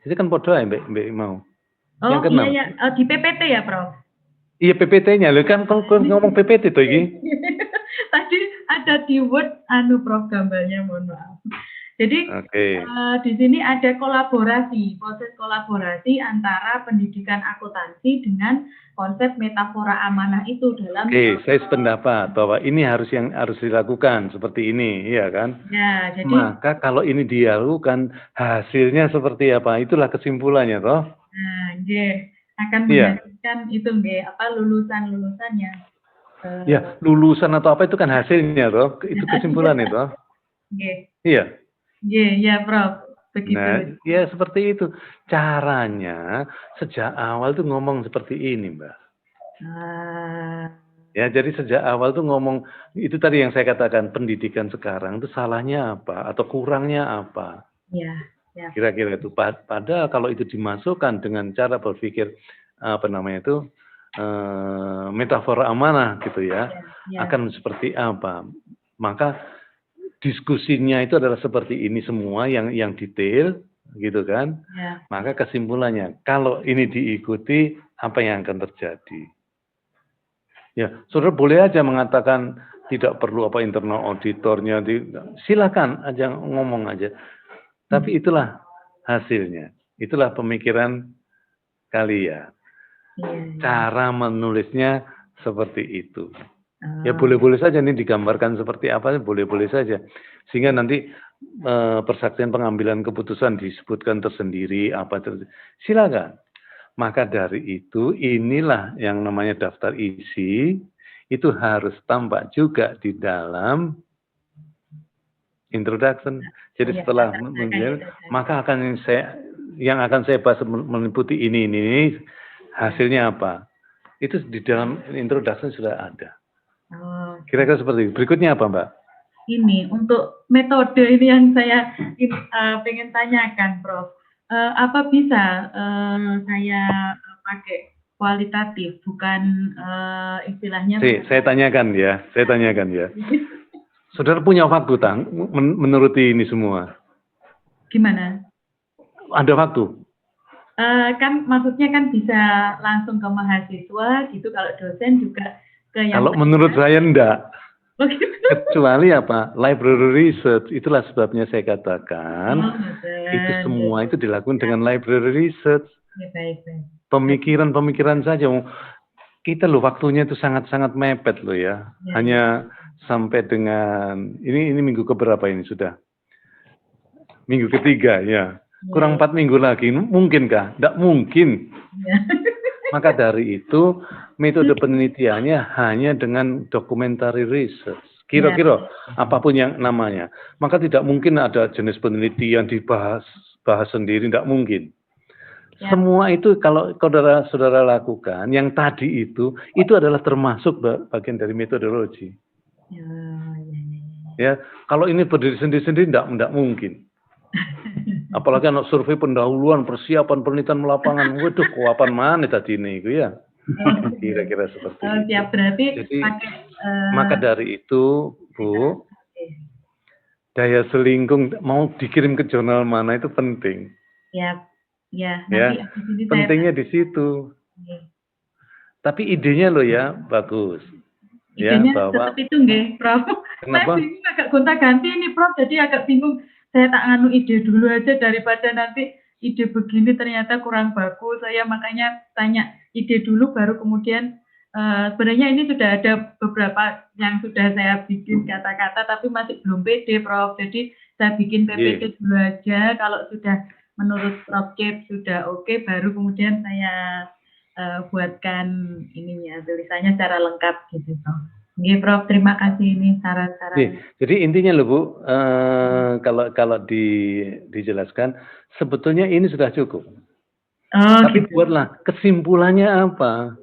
Itu kan podo ya, Mbak mau.
Yang ke-6. Iya. Di PPT ya, Prof.
Iya, PPT-nya. Lu kan ngomong PPT tuh ini.
Tadi ada di Word Prof gambarnya, mohon maaf. Jadi di sini ada kolaborasi, proses kolaborasi antara pendidikan akuntansi dengan konsep metafora amanah itu dalam.
Saya sependapat bahwa ini harus dilakukan seperti ini, iya kan?
Ya, jadi.
Maka kalau ini dilakukan, hasilnya seperti apa? Itulah kesimpulannya, toh?
Nah, akan menghasilkan itu lulusan-lulusan yang.
Ya, lulusan atau apa itu kan hasilnya, toh? Itu kesimpulan itu. Iya.
Iya, Prof. Begitu.
Nah, ya seperti itu. Caranya sejak awal tuh ngomong seperti ini, Mbak. Ya, jadi sejak awal tuh ngomong, itu tadi yang saya katakan, pendidikan sekarang itu salahnya apa? Atau kurangnya apa?
Iya.
Kira-kira itu. Padahal kalau itu dimasukkan dengan cara berpikir, metafora amanah gitu ya, akan seperti apa? Maka diskusinya itu adalah seperti ini semua yang detail gitu kan. Maka kesimpulannya kalau ini diikuti apa yang akan terjadi. Ya, saudara boleh aja mengatakan tidak perlu apa internal auditornya, silakan aja ngomong aja. Tapi itulah hasilnya, itulah pemikiran kalian. Cara menulisnya seperti itu. Ya boleh-boleh saja nih digambarkan seperti apa, boleh-boleh saja. Sehingga nanti persaksian pengambilan keputusan disebutkan tersendiri, silakan. Maka dari itu, inilah yang namanya daftar isi, itu harus tampak juga di dalam introduction. Jadi setelah maka yang akan saya bahas meliputi ini, hasilnya apa? Itu di dalam introduction sudah ada. Kira-kira seperti itu. Berikutnya apa, Mbak?
Ini untuk metode ini yang saya pengen tanyakan, Prof. Apa bisa saya pakai kualitatif, bukan istilahnya?
Saya tanyakan ya. Saudara punya waktu, Tang, menuruti ini semua?
Gimana?
Ada waktu?
Kan maksudnya kan bisa langsung ke mahasiswa gitu, kalau dosen juga ke yang...
Kalau menurut saya enggak. Kecuali apa? Library research, itulah sebabnya saya katakan itu semua itu dilakukan dengan library research.
Baik.
Pemikiran saja. Kita loh waktunya itu sangat-sangat mepet loh ya. Hanya sampai dengan ini minggu keberapa ini sudah? Minggu ketiga ya. Kurang 4 minggu lagi, mungkinkah? Tidak mungkin. Maka dari itu, metode penelitiannya hanya dengan documentary research. Kira-kira, apapun yang namanya. Maka tidak mungkin ada jenis penelitian dibahas sendiri, tidak mungkin. Semua itu kalau saudara lakukan, yang tadi itu adalah termasuk bagian dari metodologi. Ya, kalau ini berdiri sendiri-sendiri, tidak mungkin. Apalagi anak survei pendahuluan, persiapan penelitian lapangan, waduh, kuapan mana tadi ini, ya. Kira-kira seperti itu.
Siap, berarti
jadi, maka dari itu, Bu, daya selingkung mau dikirim ke jurnal mana itu penting.
Nanti
pentingnya di situ. Tapi idenya loh ya, bagus.
Idenya
bahwa,
tetap itu nggih, Prof.
Kenapa?
Saya bingung agak gonta-ganti ini, Prof. Jadi agak bingung. Saya tak nganu ide dulu aja daripada nanti ide begini ternyata kurang bagus. Saya makanya tanya ide dulu baru kemudian sebenarnya ini sudah ada beberapa yang sudah saya bikin kata-kata tapi masih belum pede, Prof. Jadi saya bikin PPT dulu aja. Kalau sudah menurut Prof. Kip sudah oke, baru kemudian saya buatkan ininya tulisannya secara lengkap gitu, Prof. Oke, Prof. Terima kasih ini saran-saran.
Jadi intinya loh Bu, kalau dijelaskan, sebetulnya ini sudah cukup. Tapi gitu. Buatlah kesimpulannya apa?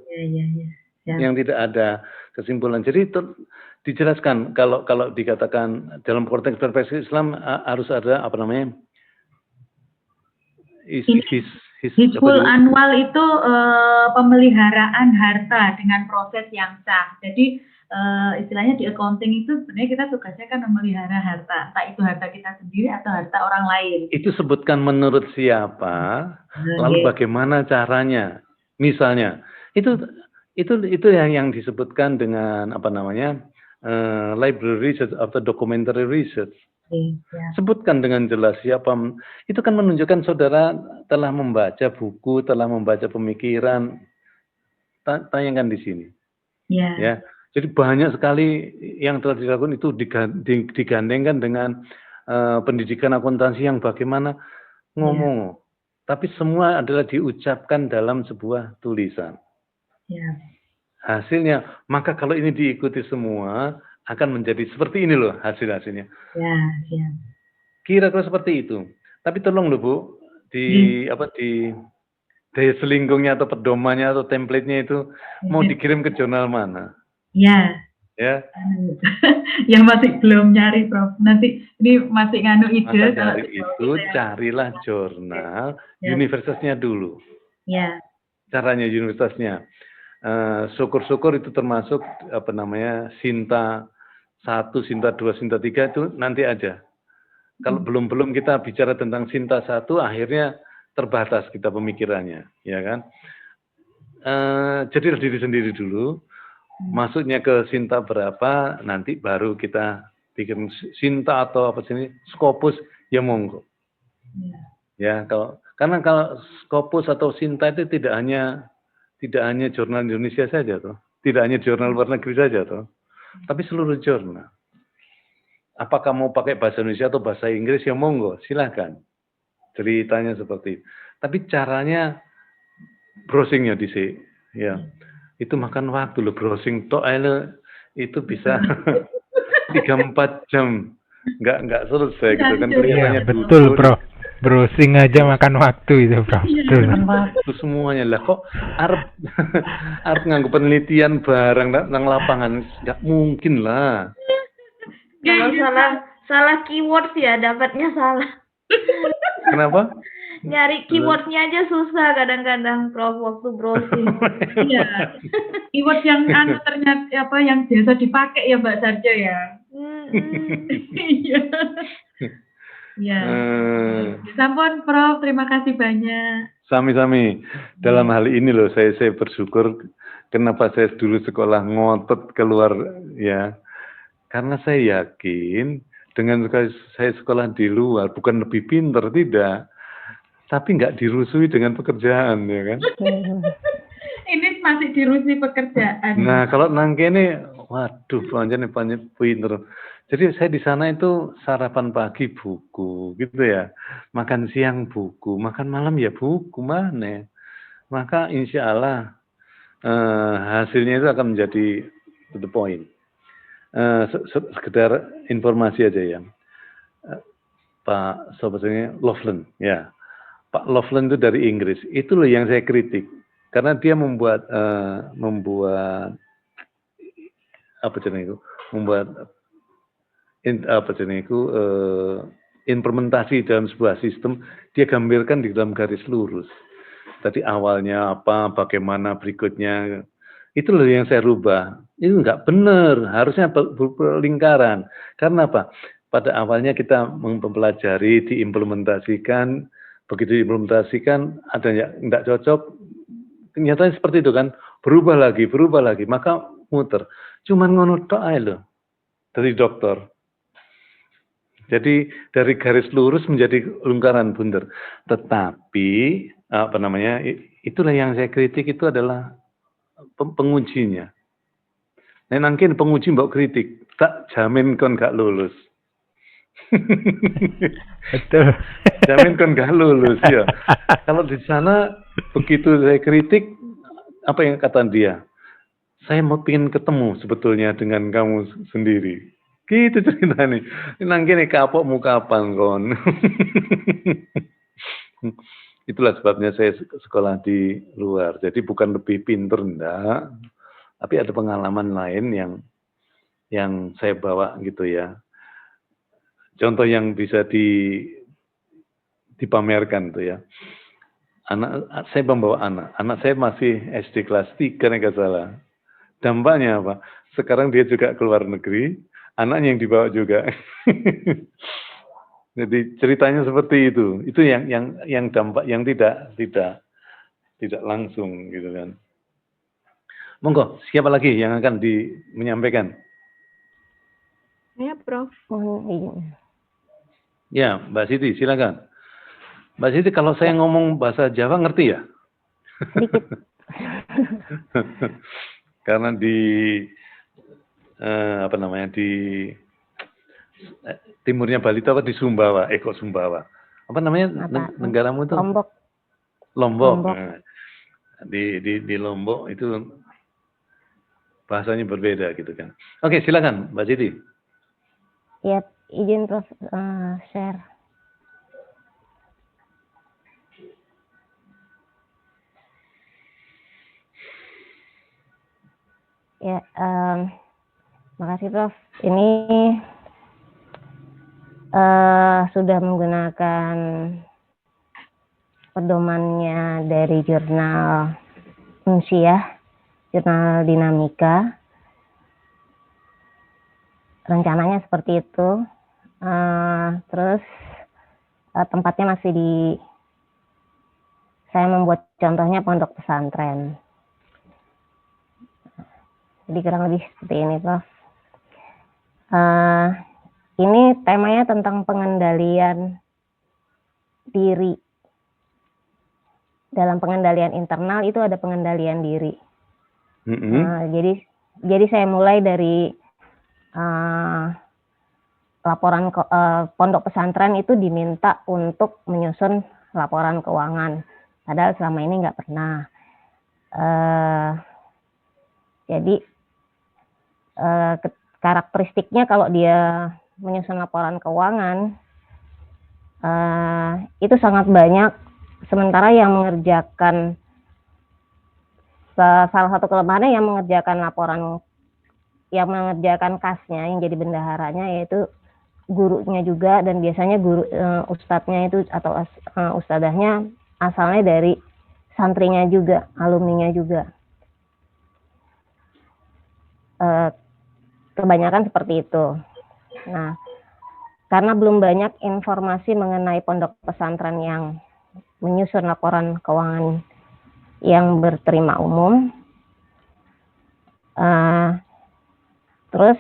Yang tidak ada kesimpulan. Jadi dijelaskan kalau dikatakan dalam konteks perspektif Islam harus ada apa namanya?
Hizbul Anwal itu pemeliharaan harta dengan proses yang sah. Jadi istilahnya di accounting itu sebenarnya kita tugasnya kan memelihara harta, entah itu harta kita sendiri atau harta orang lain. Itu
sebutkan menurut siapa, lalu bagaimana caranya. Misalnya, itu yang disebutkan dengan apa namanya library research atau documentary research. Sebutkan dengan jelas siapa. Itu kan menunjukkan saudara telah membaca buku, telah membaca pemikiran. Tayangkan di sini. Ya. Jadi banyak sekali yang telah dilakukan itu digandengkan dengan pendidikan akuntansi yang bagaimana ngomong. Tapi semua adalah diucapkan dalam sebuah tulisan. Hasilnya, maka kalau ini diikuti semua, akan menjadi seperti ini loh hasilnya. Kira-kira seperti itu. Tapi tolong loh Bu, di daya selingkungnya atau pedomannya atau template-nya itu mau dikirim ke jurnal mana?
Ya. Yang masih belum nyari, Prof. Nanti ini masih nganu ide.
Maka dari itu carilah jurnal universitasnya dulu. Caranya universitasnya. Syukur-syukur itu termasuk apa namanya Sinta 1, Sinta 2, Sinta 3 itu nanti aja. Kalau belum kita bicara tentang Sinta 1 akhirnya terbatas kita pemikirannya, ya kan? Jadilah diri sendiri dulu. Masuknya ke Sinta berapa, nanti baru kita bikin Sinta atau apa sini, Scopus, ya monggo. Ya, karena kalau Scopus atau Sinta itu tidak hanya jurnal Indonesia saja toh, tidak hanya jurnal luar negeri saja toh, tapi seluruh jurnal. Apakah mau pakai bahasa Indonesia atau bahasa Inggris, ya monggo, silakan. Ceritanya seperti itu. Tapi caranya browsingnya di sini, ya. Itu makan waktu loh, browsing tok itu bisa 3-4 jam nggak selesai gitu kan,
Iya, betul Prof. Browsing aja makan waktu itu Prof. Betul.
Itu semuanya lah, kok arep nganggo penelitian barang nang lapangan, nggak mungkin lah.
Kalau salah keyword ya dapatnya salah.
Kenapa?
Nyari keywordnya aja susah kadang-kadang Prof waktu browsing.
Iya. Keyword yang ternyata apa yang biasa dipakai ya Mbak Sarjo ya. Iya. Iya. Sampun Prof, terima kasih banyak.
Sami-sami. Dalam hal ini loh saya bersyukur kenapa saya dulu sekolah ngotot keluar ya. Karena saya yakin dengan saya sekolah di luar bukan lebih pinter, tidak. Tapi nggak dirusui dengan pekerjaan, ya kan?
Ini masih dirusui pekerjaan.
Nah, kalau nang kene, waduh, panjang pinter. Jadi saya di sana itu sarapan pagi buku, gitu ya. Makan siang buku, makan malam ya buku, mana? Maka insya Allah hasilnya itu akan menjadi to the point. Sekedar informasi aja ya. Pak sobatnya Loveland, ya. Pak Loveland itu dari Inggris. Itu loh yang saya kritik. Karena dia membuat apa jenis itu? Implementasi dalam sebuah sistem, dia gambarkan di dalam garis lurus. Tadi awalnya apa, bagaimana berikutnya. Itu loh yang saya rubah. Itu nggak benar, harusnya berlingkaran. Karena apa? Pada awalnya kita mempelajari, diimplementasikan, begitu diimplementasikan ada yang nggak cocok, nyatanya seperti itu kan, berubah lagi, maka muter. Cuman ngono tok ae lho. Dari dokter. Jadi dari garis lurus menjadi lingkaran bundar. Tetapi apa namanya? Itulah yang saya kritik, itu adalah pengujinya. Nah, nanti penguji mbok kritik, tak jamin kon gak lulus.
Betul.
Jamin kon gak lulus ya. Kalau di sana begitu saya kritik, apa yang kata dia? Saya mau pengen ketemu sebetulnya dengan kamu sendiri. Gitu ceritanya. Nang kene kapokmu kapan kon? Itulah sebabnya saya sekolah di luar. Jadi bukan lebih pinter, enggak. Tapi ada pengalaman lain yang saya bawa gitu ya. Contoh yang bisa dipamerkan tuh ya. Saya membawa anak saya masih SD kelas 3 nggak salah. Dampaknya apa? Sekarang dia juga keluar negeri, anaknya yang dibawa juga. Jadi ceritanya seperti itu. Itu yang dampak yang tidak langsung gitu kan. Monggo, siapa lagi yang akan menyampaikan?
Ya, Prof.
Ya, Mbak Siti, silakan. Mbak Siti, kalau saya ngomong bahasa Jawa ngerti ya?
Sedikit.
Karena di timurnya Bali itu apa, di Sumbawa, kok Sumbawa. Apa namanya negaramu itu? Lombok. Nah, di Lombok itu bahasanya berbeda gitu kan. Oke, silakan Mbak Siti.
Ya, izin Prof share. Ya, makasih Prof. Ini sudah menggunakan pedomannya dari jurnal Unsiah, jurnal dinamika. Rencananya seperti itu. Terus tempatnya masih saya membuat contohnya pondok pesantren. Jadi kurang lebih seperti ini, Prof. Ini temanya tentang pengendalian diri. Dalam pengendalian internal itu ada pengendalian diri. Jadi saya mulai dari laporan pondok pesantren itu diminta untuk menyusun laporan keuangan. Padahal selama ini nggak pernah. Jadi karakteristiknya kalau dia menyusun laporan keuangan itu sangat banyak. Sementara yang mengerjakan salah satu kelemahannya yang mengerjakan laporan, yang mengerjakan kasnya, yang jadi bendaharanya yaitu gurunya juga, dan biasanya guru ustadznya itu atau ustadzahnya asalnya dari santrinya juga, alumninya juga. Kebanyakan seperti itu. Nah, karena belum banyak informasi mengenai pondok pesantren yang menyusun laporan keuangan yang berterima umum, terus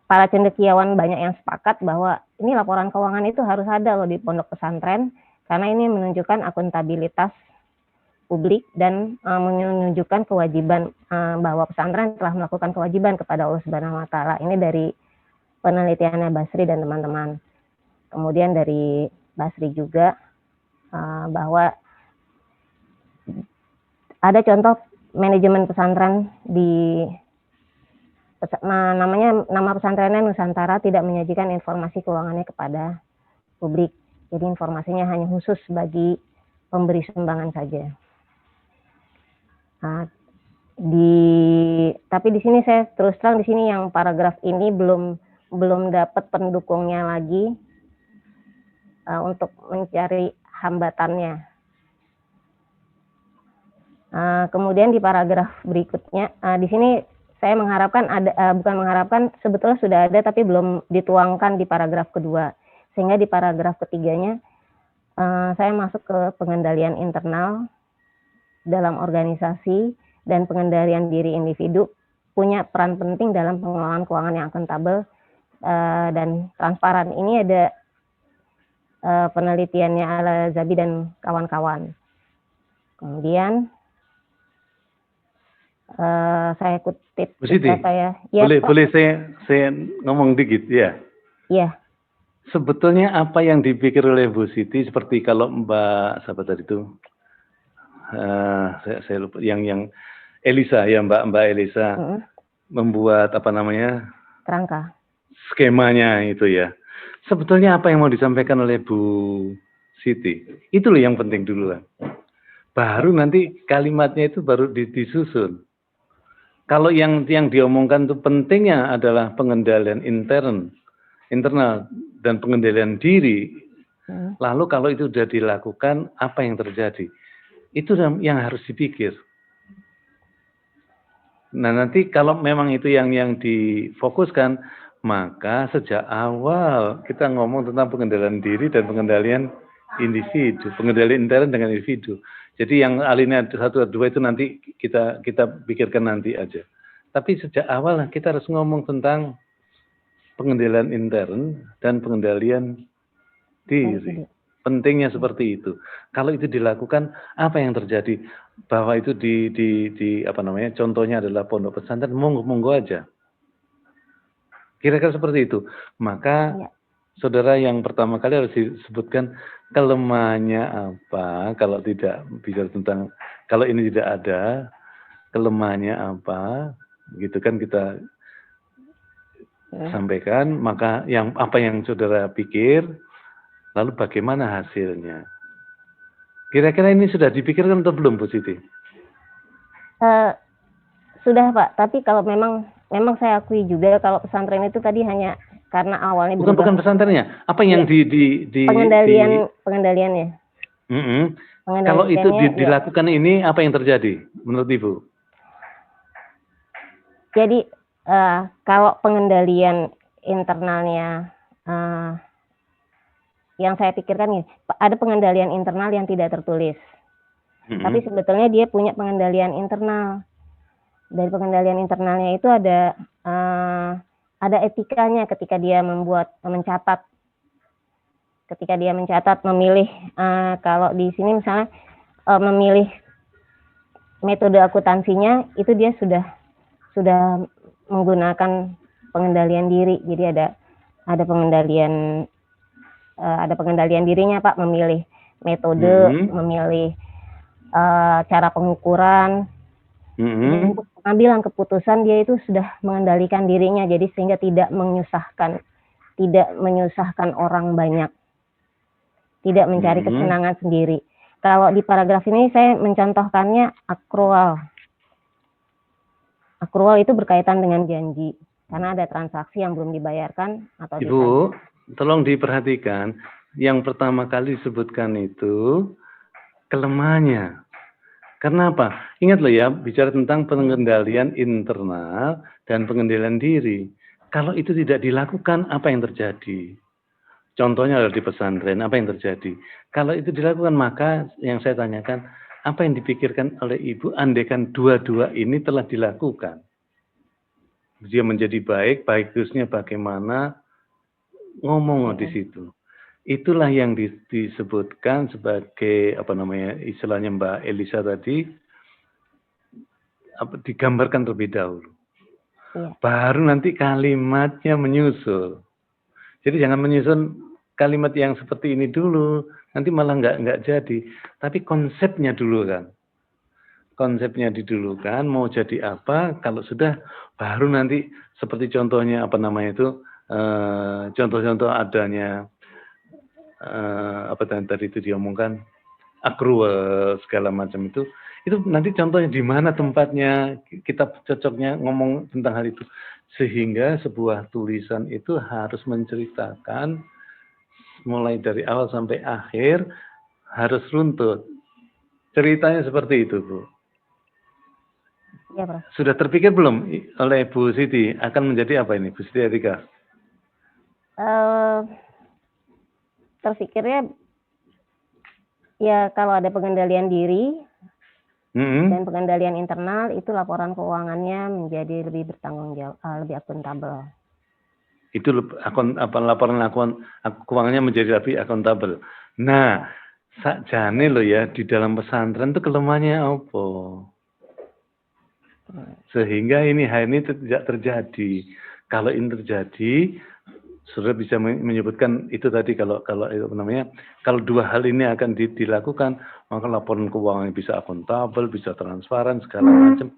para cendekiawan banyak yang sepakat bahwa ini laporan keuangan itu harus ada loh di pondok pesantren, karena ini menunjukkan akuntabilitas publik dan menunjukkan kewajiban bahwa pesantren telah melakukan kewajiban kepada Allah Subhanahu wa Ta'ala. Ini dari penelitiannya Basri dan teman-teman. Kemudian dari Basri juga bahwa ada contoh manajemen pesantren di nama pesantrennya Nusantara tidak menyajikan informasi keuangannya kepada publik. Jadi informasinya hanya khusus bagi pemberi sumbangan saja. Tapi di sini saya terus terang di sini yang paragraf ini belum dapat pendukungnya lagi untuk mencari hambatannya. Kemudian di paragraf berikutnya, di sini saya mengharapkan sebetulnya sudah ada tapi belum dituangkan di paragraf kedua, sehingga di paragraf ketiganya saya masuk ke pengendalian internal dalam organisasi dan pengendalian diri individu punya peran penting dalam pengelolaan keuangan yang akuntabel dan transparan. Ini ada penelitiannya Al-Zabi dan kawan-kawan. Kemudian saya kutip
apa
ya?
Boleh saya ngomong dikit ya?
Iya.
Sebetulnya apa yang dipikir oleh Bu Siti, seperti kalau Mbak siapa tadi itu, saya lupa, yang Elisa ya, Mbak Elisa membuat apa namanya
kerangka
skemanya itu ya. Sebetulnya apa yang mau disampaikan oleh Bu Siti itu loh yang penting dulu lah. Baru nanti kalimatnya itu baru disusun. Kalau yang diomongkan itu pentingnya adalah pengendalian internal dan pengendalian diri. Lalu kalau itu sudah dilakukan, apa yang terjadi? Itu yang harus dipikir. Nah, nanti kalau memang itu yang difokuskan, maka sejak awal kita ngomong tentang pengendalian diri dan pengendalian individu, pengendalian intern dengan individu. Jadi yang alinea 1 dan 2 itu nanti kita pikirkan nanti aja. Tapi sejak awal kita harus ngomong tentang pengendalian intern dan pengendalian diri. Pentingnya seperti itu. Kalau itu dilakukan, apa yang terjadi? Bahwa itu di apa namanya? Contohnya adalah pondok pesantren, monggo aja. Kira-kira seperti itu. Maka saudara yang pertama kali harus disebutkan kelemahannya apa. Kalau tidak bicara tentang, kalau ini tidak ada, kelemahannya apa, gitu kan kita sampaikan. Maka apa yang saudara pikir, lalu bagaimana hasilnya. Kira-kira ini sudah dipikirkan atau belum, Bu Siti?
Sudah, Pak. Tapi kalau memang saya akui juga kalau pesantren itu tadi hanya karena awalnya
bukan pesantrennya. Apa yang
pengendaliannya?
Kalau itu dilakukan ini, apa yang terjadi menurut Ibu?
Jadi kalau pengendalian internalnya, yang saya pikirkan nih, ada pengendalian internal yang tidak tertulis. Tapi sebetulnya dia punya pengendalian internal. Dari pengendalian internalnya itu ada etikanya ketika dia mencatat. Ketika dia mencatat, memilih, kalau di sini misalnya memilih metode akuntansinya, itu dia sudah menggunakan pengendalian diri. Jadi ada pengendalian dirinya, Pak, memilih metode, memilih cara pengukuran. Dan untuk pengambilan keputusan dia itu sudah mengendalikan dirinya, jadi sehingga tidak menyusahkan orang banyak, tidak mencari kesenangan sendiri. Kalau di paragraf ini saya mencontohkannya akrual. Akrual itu berkaitan dengan janji, karena ada transaksi yang belum dibayarkan atau
Ibu, tolong diperhatikan, yang pertama kali disebutkan itu kelemahannya. Karena apa? Ingat loh ya, bicara tentang pengendalian internal dan pengendalian diri. Kalau itu tidak dilakukan, apa yang terjadi? Contohnya adalah di pesantren, apa yang terjadi? Kalau itu dilakukan, maka yang saya tanyakan, apa yang dipikirkan oleh ibu, andaikan dua-dua ini telah dilakukan? Dia menjadi baik terusnya bagaimana? Ngomong di situ. Itulah yang disebutkan sebagai istilahnya Mbak Elisa tadi, digambarkan terlebih dahulu. Baru nanti kalimatnya menyusul. Jadi jangan menyusun kalimat yang seperti ini dulu, nanti malah nggak jadi. Tapi konsepnya dulu kan. Konsepnya didulukan, mau jadi apa, kalau sudah baru nanti seperti contohnya contoh-contoh adanya tadi itu diomongkan akrual segala macam itu nanti contohnya di mana tempatnya, kita cocoknya ngomong tentang hal itu, sehingga sebuah tulisan itu harus menceritakan mulai dari awal sampai akhir, harus runtut ceritanya seperti itu, Bu.
Ya, Prof.
Sudah terpikir belum oleh Bu Siti akan menjadi apa ini, Bu Siti Atika?
Terpikirnya ya kalau ada pengendalian diri dan pengendalian internal, itu laporan keuangannya menjadi lebih bertanggung jawab, lebih akuntabel.
Itu laporan keuangannya menjadi lebih akuntabel. Nah, sakjane loh ya, di dalam pesantren itu kelemahannya apa? Sehingga hal ini tidak terjadi. Kalau ini terjadi, sudah bisa menyebutkan itu tadi, kalau dua hal ini akan dilakukan, maka laporan keuangan bisa akuntabel, bisa transparan segala macam.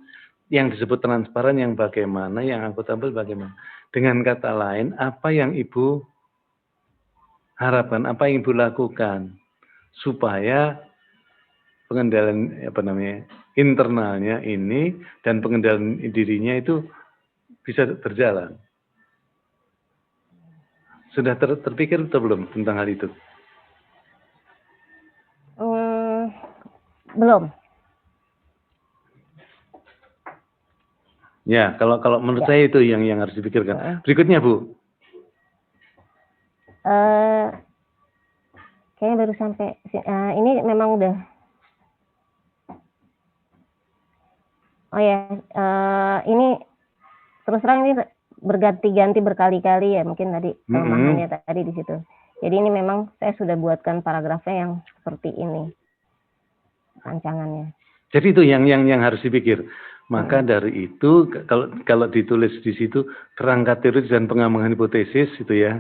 Yang disebut transparan yang bagaimana, yang akuntabel bagaimana. Dengan kata lain, apa yang Ibu harapkan, apa yang Ibu lakukan supaya pengendalian internalnya ini dan pengendalian dirinya itu bisa berjalan. Sudah terpikir atau belum tentang hal itu?
Belum.
Ya, kalau menurut saya itu yang harus dipikirkan. Berikutnya, Bu.
Kayaknya baru sampai ini memang udah. Ini terus terang ini berganti-ganti berkali-kali ya, mungkin tadi kelemahannya tadi di situ. Jadi ini memang saya sudah buatkan paragrafnya yang seperti ini rancangannya.
Jadi itu yang harus dipikir. Maka dari itu kalau ditulis di situ kerangka teori dan pengembangan hipotesis itu ya,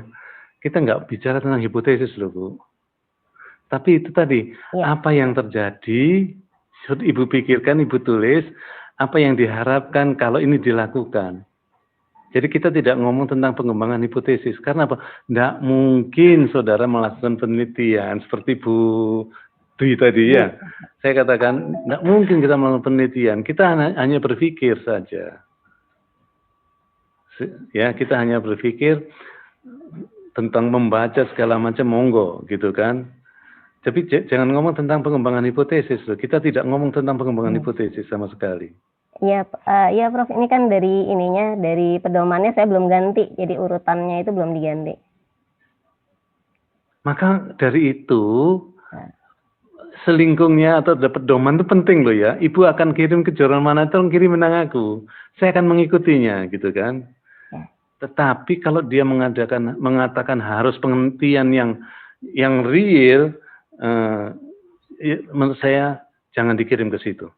kita nggak bicara tentang hipotesis loh, Bu. Tapi itu tadi apa yang terjadi, Ibu pikirkan, Ibu tulis apa yang diharapkan kalau ini dilakukan. Jadi kita tidak ngomong tentang pengembangan hipotesis. Karena apa? Tidak mungkin saudara melakukan penelitian seperti Bu Dwi tadi ya. Saya katakan, tidak mungkin kita melakukan penelitian. Kita hanya berpikir saja. Ya, kita hanya berpikir tentang membaca segala macam, monggo, gitu kan. Tapi jangan ngomong tentang pengembangan hipotesis loh. Kita tidak ngomong tentang pengembangan hipotesis sama sekali.
Iya, Prof. Ini kan dari pedomannya saya belum ganti, jadi urutannya itu belum diganti.
Maka dari itu
selingkungnya atau dapat doman itu penting loh ya. Ibu akan kirim ke joran mana, tolong kirim menang aku. Saya akan mengikutinya gitu kan. Tetapi kalau dia mengatakan harus penghentian yang real, menurut saya jangan dikirim ke situ.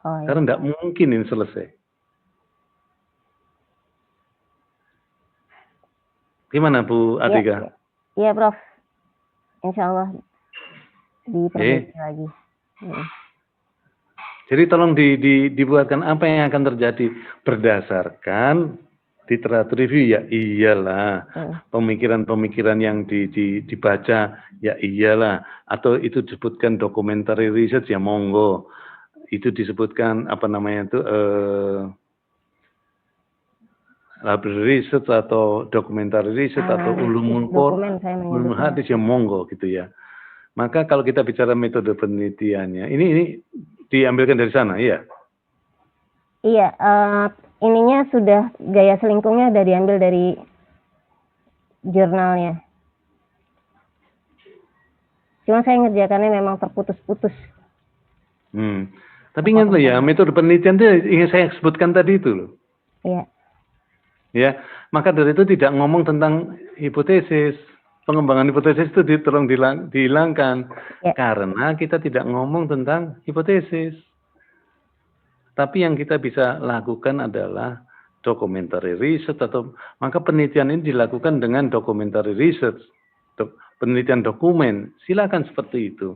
Oh, ya.
Karena tidak mungkin ini selesai. Gimana Bu Atika?
Iya, Prof. Insya Allah diperbaiki lagi.
Jadi tolong dibuatkan apa yang akan terjadi berdasarkan literatur review ya iyalah, pemikiran-pemikiran yang dibaca ya iyalah, atau itu disebutkan documentary research ya monggo, itu disebutkan apa namanya itu library research atau documentary research atau ulumul hadis ya monggo gitu ya. Maka kalau kita bicara metode penelitiannya, ini diambilkan dari sana, ya?
Iya, ininya sudah gaya selingkungnya udah diambil dari jurnalnya. Cuma saya ngerjakannya memang terputus-putus.
Tapi ingat loh ya, metode penelitian itu ingin saya sebutkan tadi itu loh.
Iya.
Ya, maka dari itu tidak ngomong tentang hipotesis. Pengembangan hipotesis itu tolong dihilangkan. Ya. Karena kita tidak ngomong tentang hipotesis. Tapi yang kita bisa lakukan adalah documentary research atau maka penelitian ini dilakukan dengan documentary research. Penelitian dokumen, silakan seperti itu.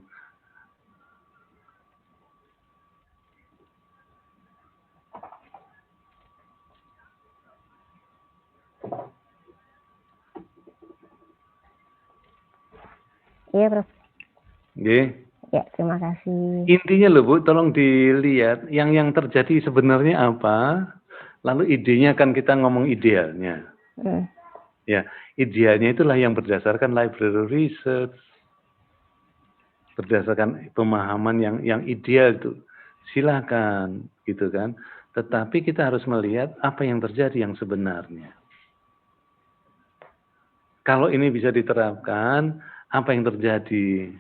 Iya, Prof.
Oke.
Ya, terima kasih.
Intinya loh Bu, tolong dilihat yang terjadi sebenarnya apa, lalu idenya kan kita ngomong idealnya. Ya, idealnya itulah yang berdasarkan library research, berdasarkan pemahaman yang ideal itu. Silakan, gitu kan. Tetapi kita harus melihat apa yang terjadi yang sebenarnya. Kalau ini bisa diterapkan, apa yang terjadi?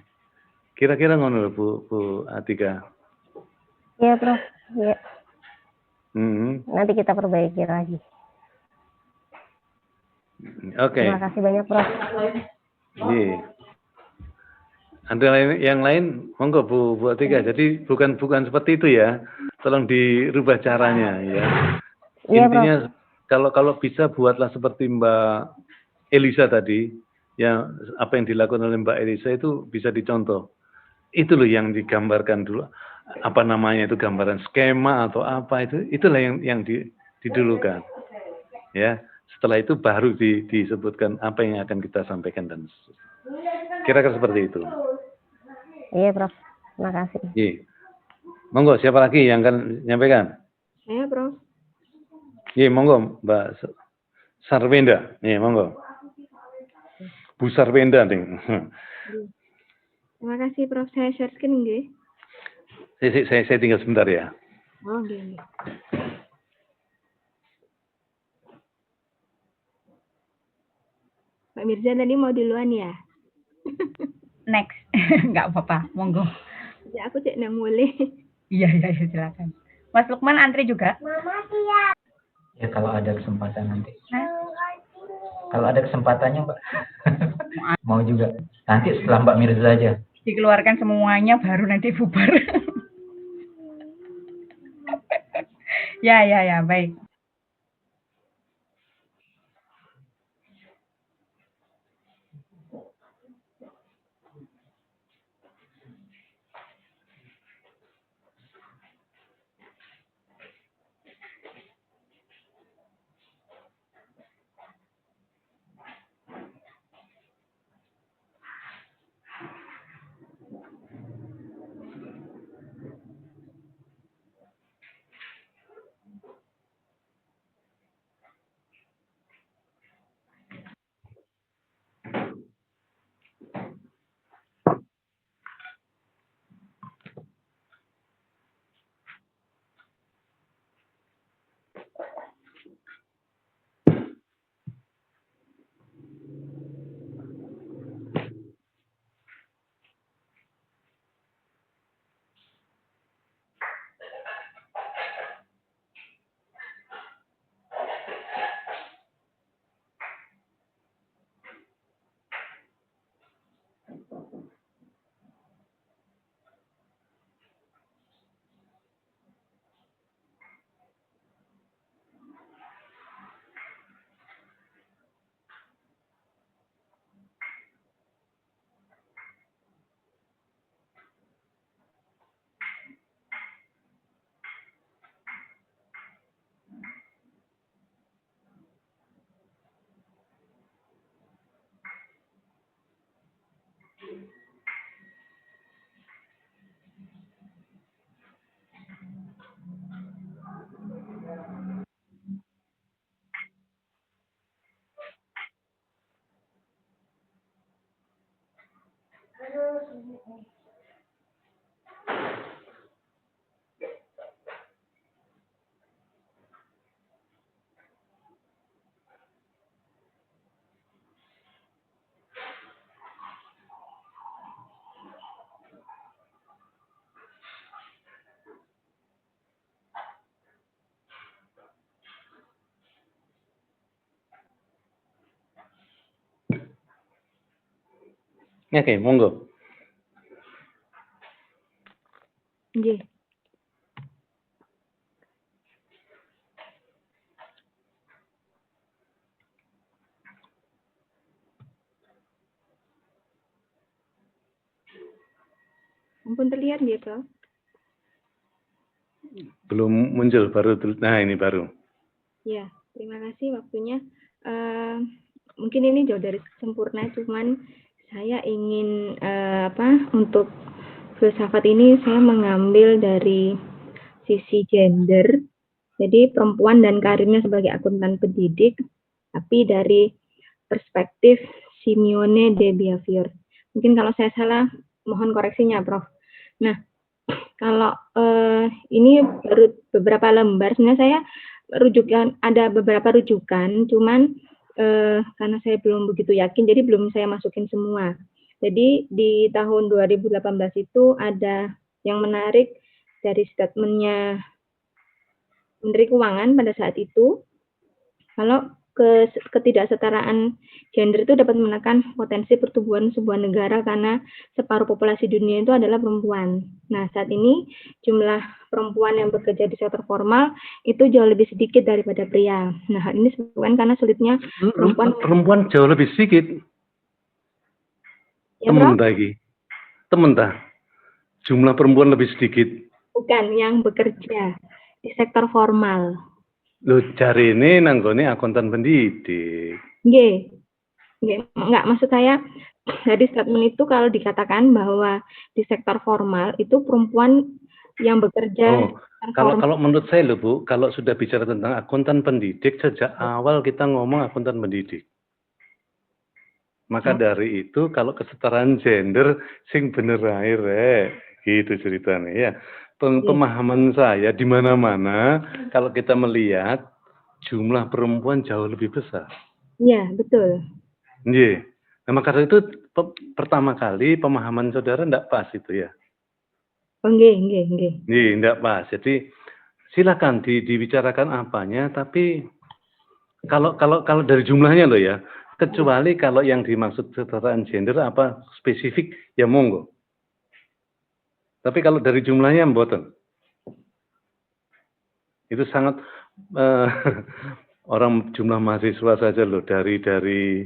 Kira-kira ngono Bu Atika.
Iya, Prof. Iya.
Nanti
kita perbaiki lagi.
Oke.
Terima kasih banyak, Prof.
Iya. Ada yang lain, monggo Bu Atika. Jadi bukan seperti itu ya. Tolong dirubah caranya ya.
Iya,
intinya kalau bisa buatlah seperti Mbak Elisa tadi. Ya, apa yang dilakukan oleh Mbak Elisa itu bisa dicontoh. Itu loh yang digambarkan dulu. Apa namanya itu gambaran skema atau apa itu, itulah yang didulukan. Ya, setelah itu baru disebutkan apa yang akan kita sampaikan dan kira-kira seperti itu.
Iya, Prof. Terima kasih.
Iya. Monggo, siapa lagi yang akan menyampaikan?
Saya, Prof.
Iya, monggo Mbak Sarwenda. Iya, monggo. Bu Sarwenda nih.
Terima kasih, Prof. Saya share screen nggih.
Saya tinggal sebentar ya.
Oh, nggih. Pak Mirza tadi mau duluan ya?
Next. Nggak apa-apa, monggo.
Ya, aku cek nang mulai.
Iya, silakan. Mas Lukman antri juga?
Ya, kalau ada kesempatan nanti. Kalau ada kesempatannya, Mbak. Mau juga. Nanti setelah Mbak Mirza aja.
Dikeluarkan semuanya baru nanti bubar. Ya, baik.
Oke, monggo.
Nggih. Ampun terlihat nggih, Prof?
Belum muncul, nah ini baru.
Ya, terima kasih waktunya. Mungkin ini jauh dari sempurna, cuman saya ingin untuk filsafat ini saya mengambil dari sisi gender, jadi perempuan dan karirnya sebagai akuntan pendidik, tapi dari perspektif Simeone de Beauvoir. Mungkin kalau saya salah, mohon koreksinya, Prof. Nah, kalau ini baru beberapa lembar, sebenarnya saya ada beberapa rujukan, cuman karena saya belum begitu yakin, jadi belum saya masukin semua. Jadi di tahun 2018 itu ada yang menarik dari statementnya Menteri Keuangan pada saat itu, kalau ketidaksetaraan gender itu dapat menekan potensi pertumbuhan sebuah negara karena separuh populasi dunia itu adalah perempuan. Nah, saat ini jumlah perempuan yang bekerja di sektor formal itu jauh lebih sedikit daripada pria. Nah, hal ini disebabkan karena sulitnya
perempuan jauh lebih sedikit.
Ya,
temen dah. Jumlah perempuan lebih sedikit.
Bukan, yang bekerja di sektor formal.
Loh, cari ini nanggone akuntan pendidik.
Nggih. Enggak, maksud saya dari statement itu kalau dikatakan bahwa di sektor formal itu perempuan yang bekerja
kalau menurut saya loh Bu, kalau sudah bicara tentang akuntan pendidik, sejak awal kita ngomong akuntan pendidik. Maka dari itu kalau kesetaraan gender sing bener ae gitu ceritanya ya. Pemahaman saya di mana-mana kalau kita melihat jumlah perempuan jauh lebih besar.
Iya, betul.
Iya. Nah, maka dari itu pertama kali pemahaman saudara enggak pas itu ya.
Nggih.
Nggih, enggak pas. Jadi silakan dibicarakan apanya, tapi kalau dari jumlahnya loh ya, kecuali kalau yang dimaksud kesetaraan gender apa spesifik ya monggo. Tapi kalau dari jumlahnya mboten. Itu sangat orang jumlah mahasiswa saja loh dari 100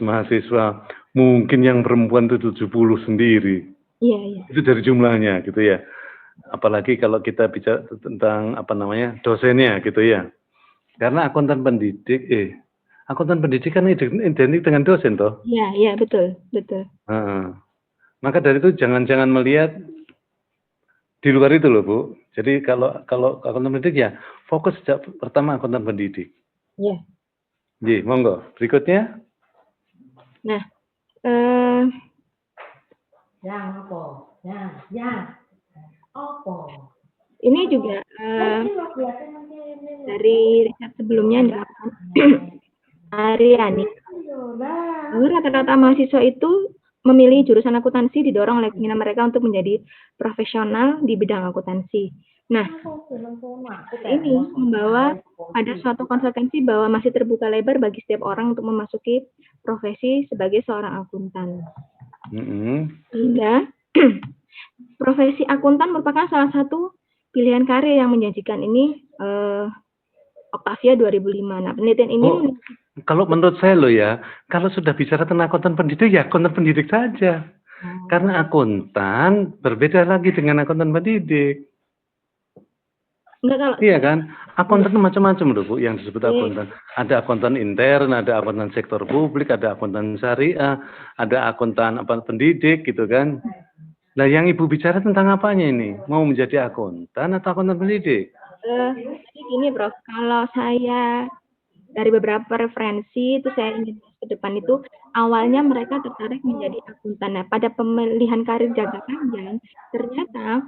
mahasiswa mungkin yang perempuan itu 70 sendiri.
Iya.
Itu dari jumlahnya gitu ya. Apalagi kalau kita bicara tentang dosennya gitu ya. Karena akuntan pendidik kan identik dengan dosen toh.
Iya, betul.
Maka dari itu jangan melihat di luar itu loh Bu. Jadi kalau akuntan pendidik ya fokus sejak pertama akuntan pendidik.
Iya.
Ji, monggo. Berikutnya.
Nah, ini juga dari riset sebelumnya yang dilakukan Ariani. Rata-rata mahasiswa itu memilih jurusan akuntansi didorong oleh keinginan mereka untuk menjadi profesional di bidang akuntansi. Nah, ini membawa pada suatu konsekuensi bahwa masih terbuka lebar bagi setiap orang untuk memasuki profesi sebagai seorang akuntan. Sehingga profesi akuntan merupakan salah satu pilihan karir yang menjanjikan ini Octavia 2005. Nah, penelitian ini
kalau menurut saya loh ya, kalau sudah bicara tentang akuntan pendidik ya akuntan pendidik saja. Karena akuntan berbeda lagi dengan akuntan pendidik. Iya kan? Akuntan macam-macam loh Bu yang disebut akuntan. Ada akuntan intern, ada akuntan sektor publik, ada akuntan syariah, ada akuntan pendidik gitu kan. Nah, yang Ibu bicara tentang apanya ini? Mau menjadi akuntan atau akuntan pendidik?
Gini Prof, kalau saya dari beberapa referensi itu saya ingin ke depan itu awalnya mereka tertarik menjadi akuntan. Nah, pada pemilihan karir jangka panjang ternyata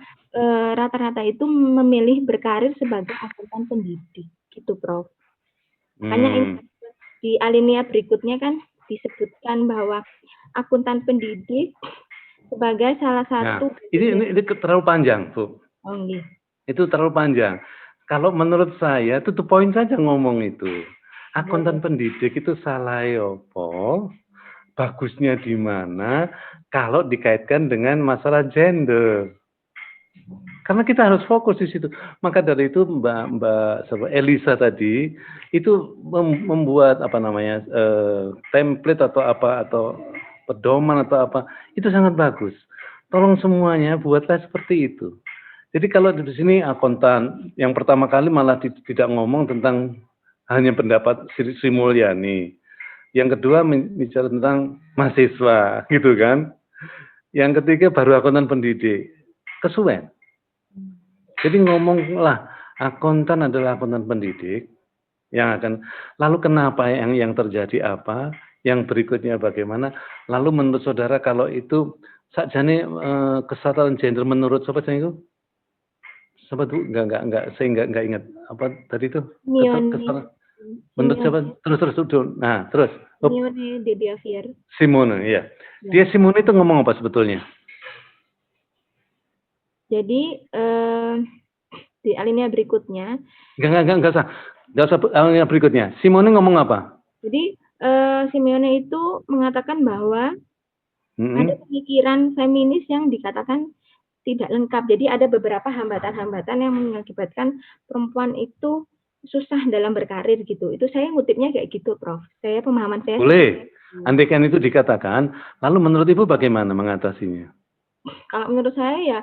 rata-rata itu memilih berkarir sebagai akuntan pendidik gitu, Prof. Makanya ini di alinea berikutnya kan disebutkan bahwa akuntan pendidik sebagai salah satu.
Nah, ini terlalu panjang, Bu.
Oh, iya.
Itu terlalu panjang. Kalau menurut saya, itu tuh poin saja ngomong itu. Akuntan pendidik itu salah opo, bagusnya di mana kalau dikaitkan dengan masalah gender. Karena kita harus fokus di situ. Maka dari itu Mbak Elisa tadi itu membuat apa namanya template atau apa atau pedoman atau apa itu sangat bagus. Tolong semuanya buatlah seperti itu. Jadi kalau di sini akuntan yang pertama kali malah tidak ngomong tentang hanya pendapat Sri Mulyani. Yang kedua bicara tentang mahasiswa, gitu kan. Yang ketiga baru akuntan pendidik. Kesuwen. Jadi ngomonglah akuntan adalah akuntan pendidik yang akan lalu kenapa yang terjadi apa, yang berikutnya bagaimana, lalu menurut saudara kalau itu sakjane kesetaraan gender menurut siapa itu? Siapa tuh enggak saya enggak ingat apa tadi itu menurut siapa terus nah terus
Simone de Beauvoir.
Simone ya. Dia Simone itu ngomong apa sebetulnya?
Jadi di alinea berikutnya
enggak usah alinea berikutnya. Simone ngomong apa?
Jadi Simone itu mengatakan bahwa ada pemikiran feminis yang dikatakan tidak lengkap. Jadi ada beberapa hambatan-hambatan yang mengakibatkan perempuan itu susah dalam berkarir gitu. Itu saya ngutipnya kayak gitu, Prof. Saya pemahaman saya.
Boleh. Andaikan itu dikatakan, lalu menurut Ibu bagaimana mengatasinya?
Kalau menurut saya ya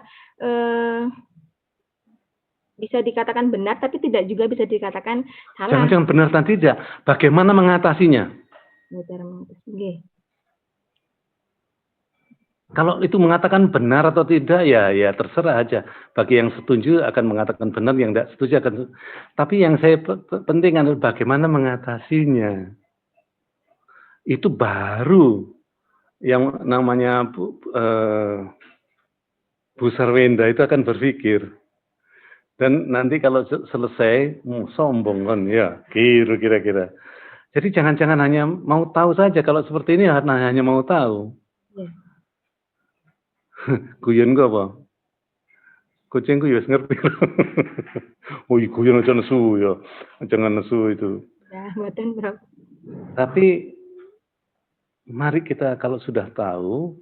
bisa dikatakan benar, tapi tidak juga bisa dikatakan salah.
Jangan benar dan tidak. Bagaimana mengatasinya? Kalau itu mengatakan benar atau tidak, ya terserah aja. Bagi yang setuju akan mengatakan benar, yang tidak setuju akan. Tapi yang saya penting adalah bagaimana mengatasinya. Itu baru yang namanya Bu Sarwenda itu akan berpikir. Dan nanti kalau selesai, sombong kan, ya kira-kira. Jadi jangan-jangan hanya mau tahu saja. Kalau seperti ini hanya mau tahu.
Ya.
Guyon gue apa? Kucingku ya ngerti. Oh iya guyon aja nesu ya. Jangan nesu itu.
Ya, buatan berapa?
Tapi mari kita kalau sudah tahu,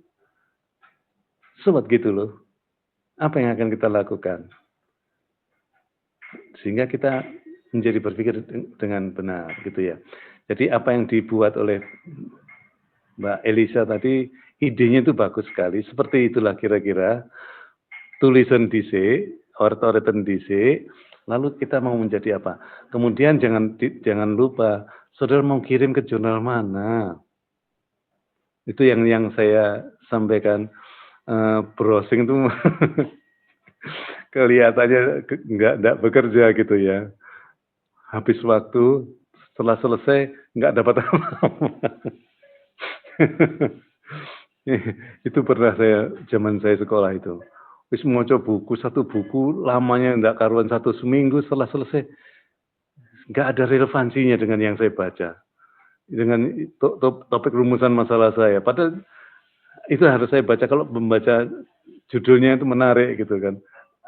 sobat gitu loh. Apa yang akan kita lakukan? Sehingga kita menjadi berpikir dengan benar gitu ya. Jadi apa yang dibuat oleh Mbak Elisa tadi, idenya itu bagus sekali. Seperti itulah kira-kira tulisan DC, ortoreten DC, lalu kita mau menjadi apa? Kemudian jangan lupa, saudara mau kirim ke jurnal mana? Itu yang saya sampaikan, browsing itu kelihatannya nggak bekerja gitu ya. Habis waktu, setelah selesai nggak dapat apa-apa. Itu pernah zaman saya sekolah itu. Wis maca buku, satu buku lamanya nggak karuan satu seminggu, setelah selesai nggak ada relevansinya dengan yang saya baca. Dengan topik rumusan masalah saya. Padahal itu harus saya baca kalau membaca judulnya itu menarik gitu kan.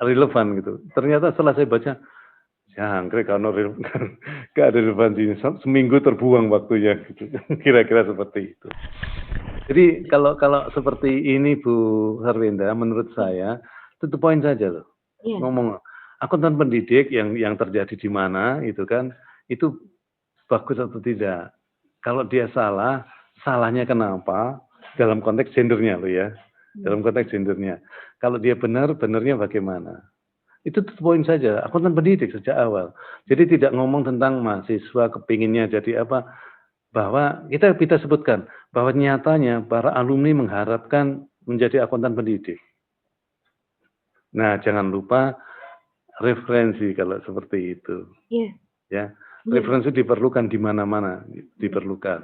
Relevan gitu. Ternyata setelah saya baca, jangkrik karena nggak ada relevansinya. Seminggu terbuang waktunya gitu. Kira-kira seperti itu. Jadi kalau seperti ini Bu Sarwenda, menurut saya itu poin saja loh.
Yeah.
Ngomong akuntan pendidik yang terjadi di mana itu kan itu bagus atau tidak. Kalau dia salah, salahnya kenapa? Dalam konteks gendernya loh ya. Dalam konteks gendernya. Kalau dia benar, benarnya bagaimana? Itu poin saja. Akuntan pendidik sejak awal. Jadi tidak ngomong tentang mahasiswa kepinginnya jadi apa. Bahwa kita sebutkan bahwa nyatanya para alumni mengharapkan menjadi akuntan pendidik. Nah, jangan lupa referensi kalau seperti itu.
Yeah.
Ya,
Referensi diperlukan di mana-mana, diperlukan.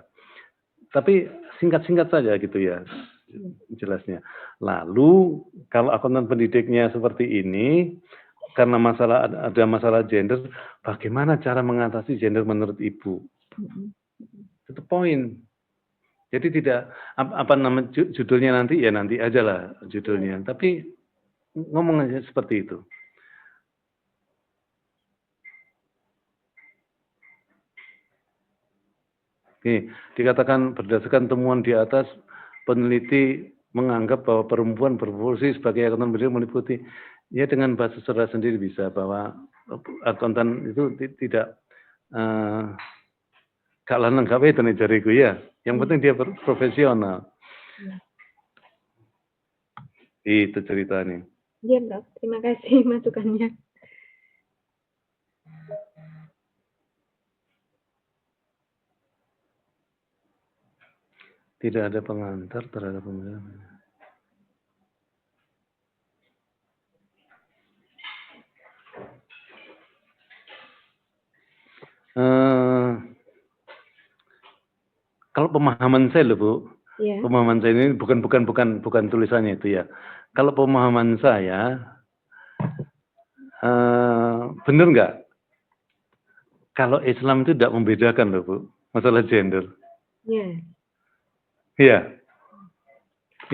Tapi singkat-singkat saja gitu ya, jelasnya. Lalu kalau akuntan pendidiknya seperti ini, karena ada masalah gender, bagaimana cara mengatasi gender menurut Ibu? Itu poin. Jadi tidak apa nama judulnya nanti ya nanti aja lah judulnya. Tapi ngomong aja seperti itu. Oke, dikatakan berdasarkan temuan di atas, peneliti menganggap bahwa perempuan berfungsi sebagai akuntan pendidik meliputi, ya dengan bahasa saudara sendiri bisa bahwa akuntan itu tidak gak lanang gak wedon jariku ya. Yang penting dia profesional. Itu ceritanya.
Iya, Prof. Terima kasih masukannya.
Tidak ada pengantar terhadap pemilihan. Kalau pemahaman saya loh Bu, yeah. Pemahaman saya ini bukan tulisannya itu ya. Kalau pemahaman saya, benar nggak? Kalau Islam itu tidak membedakan loh Bu, masalah gender. Iya. Yeah. Iya,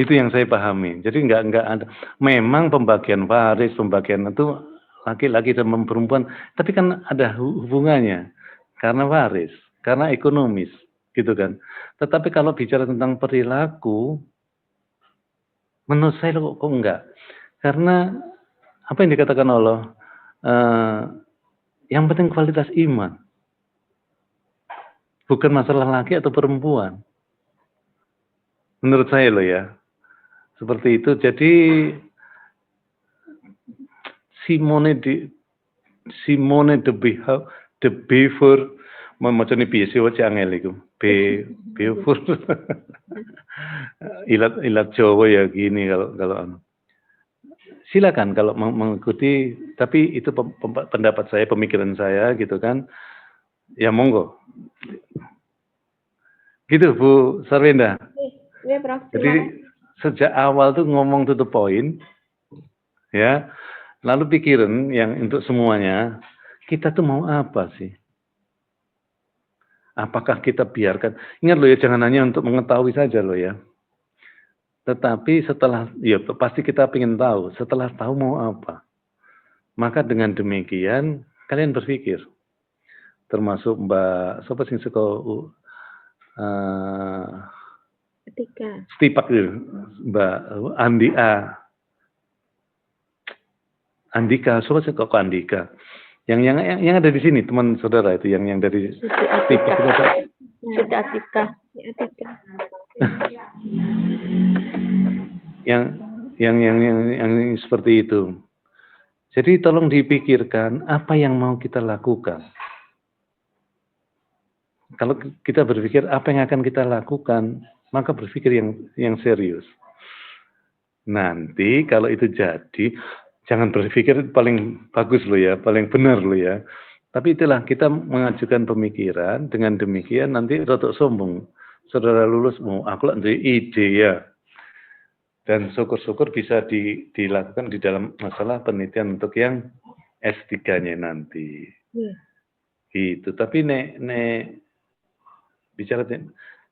itu yang saya pahami. Jadi nggak ada. Memang pembagian waris, pembagian itu laki-laki dan perempuan, tapi kan ada hubungannya karena waris, karena ekonomis, gitu kan. Tetapi kalau bicara tentang perilaku, menurut saya kok enggak. Karena apa yang dikatakan Allah, yang penting kualitas iman, bukan masalah laki atau perempuan. Menurut saya loh ya, seperti itu. Jadi Simone de Beauvoir, macamnya biasa wae angel iku. Beauvoir. Ilat Jawa ya gini kalau silakan kalau mengikuti, tapi itu pendapat saya, pemikiran saya gitu kan. Ya monggo. Gitu Bu Sarwenda.
Ya, Prof.
Jadi sejak awal tuh ngomong to the point, ya. Lalu pikiran yang untuk semuanya, kita tuh mau apa sih? Apakah kita biarkan? Ingat loh ya, jangan hanya untuk mengetahui saja loh ya. Tetapi setelah, ya pasti kita ingin tahu. Setelah tahu mau apa, maka dengan demikian kalian berpikir, termasuk Mbak, siapa sing sekolah? Stipak itu, Mbak Andika, siapa sih kok Andika? Yang ada di sini teman saudara itu, yang dari Stipak itu apa?
Atika.
yang seperti itu. Jadi tolong dipikirkan apa yang mau kita lakukan. Kalau kita berpikir apa yang akan kita lakukan, maka berpikir yang serius. Nanti kalau itu jadi, jangan berpikir paling bagus loh ya, paling benar loh ya. Tapi itulah kita mengajukan pemikiran, dengan demikian nanti rotok sombong. Saudara lulus, aku lah ide ya. Dan syukur-syukur bisa dilakukan di dalam masalah penelitian untuk yang S3-nya nanti. Gitu. Tapi bicara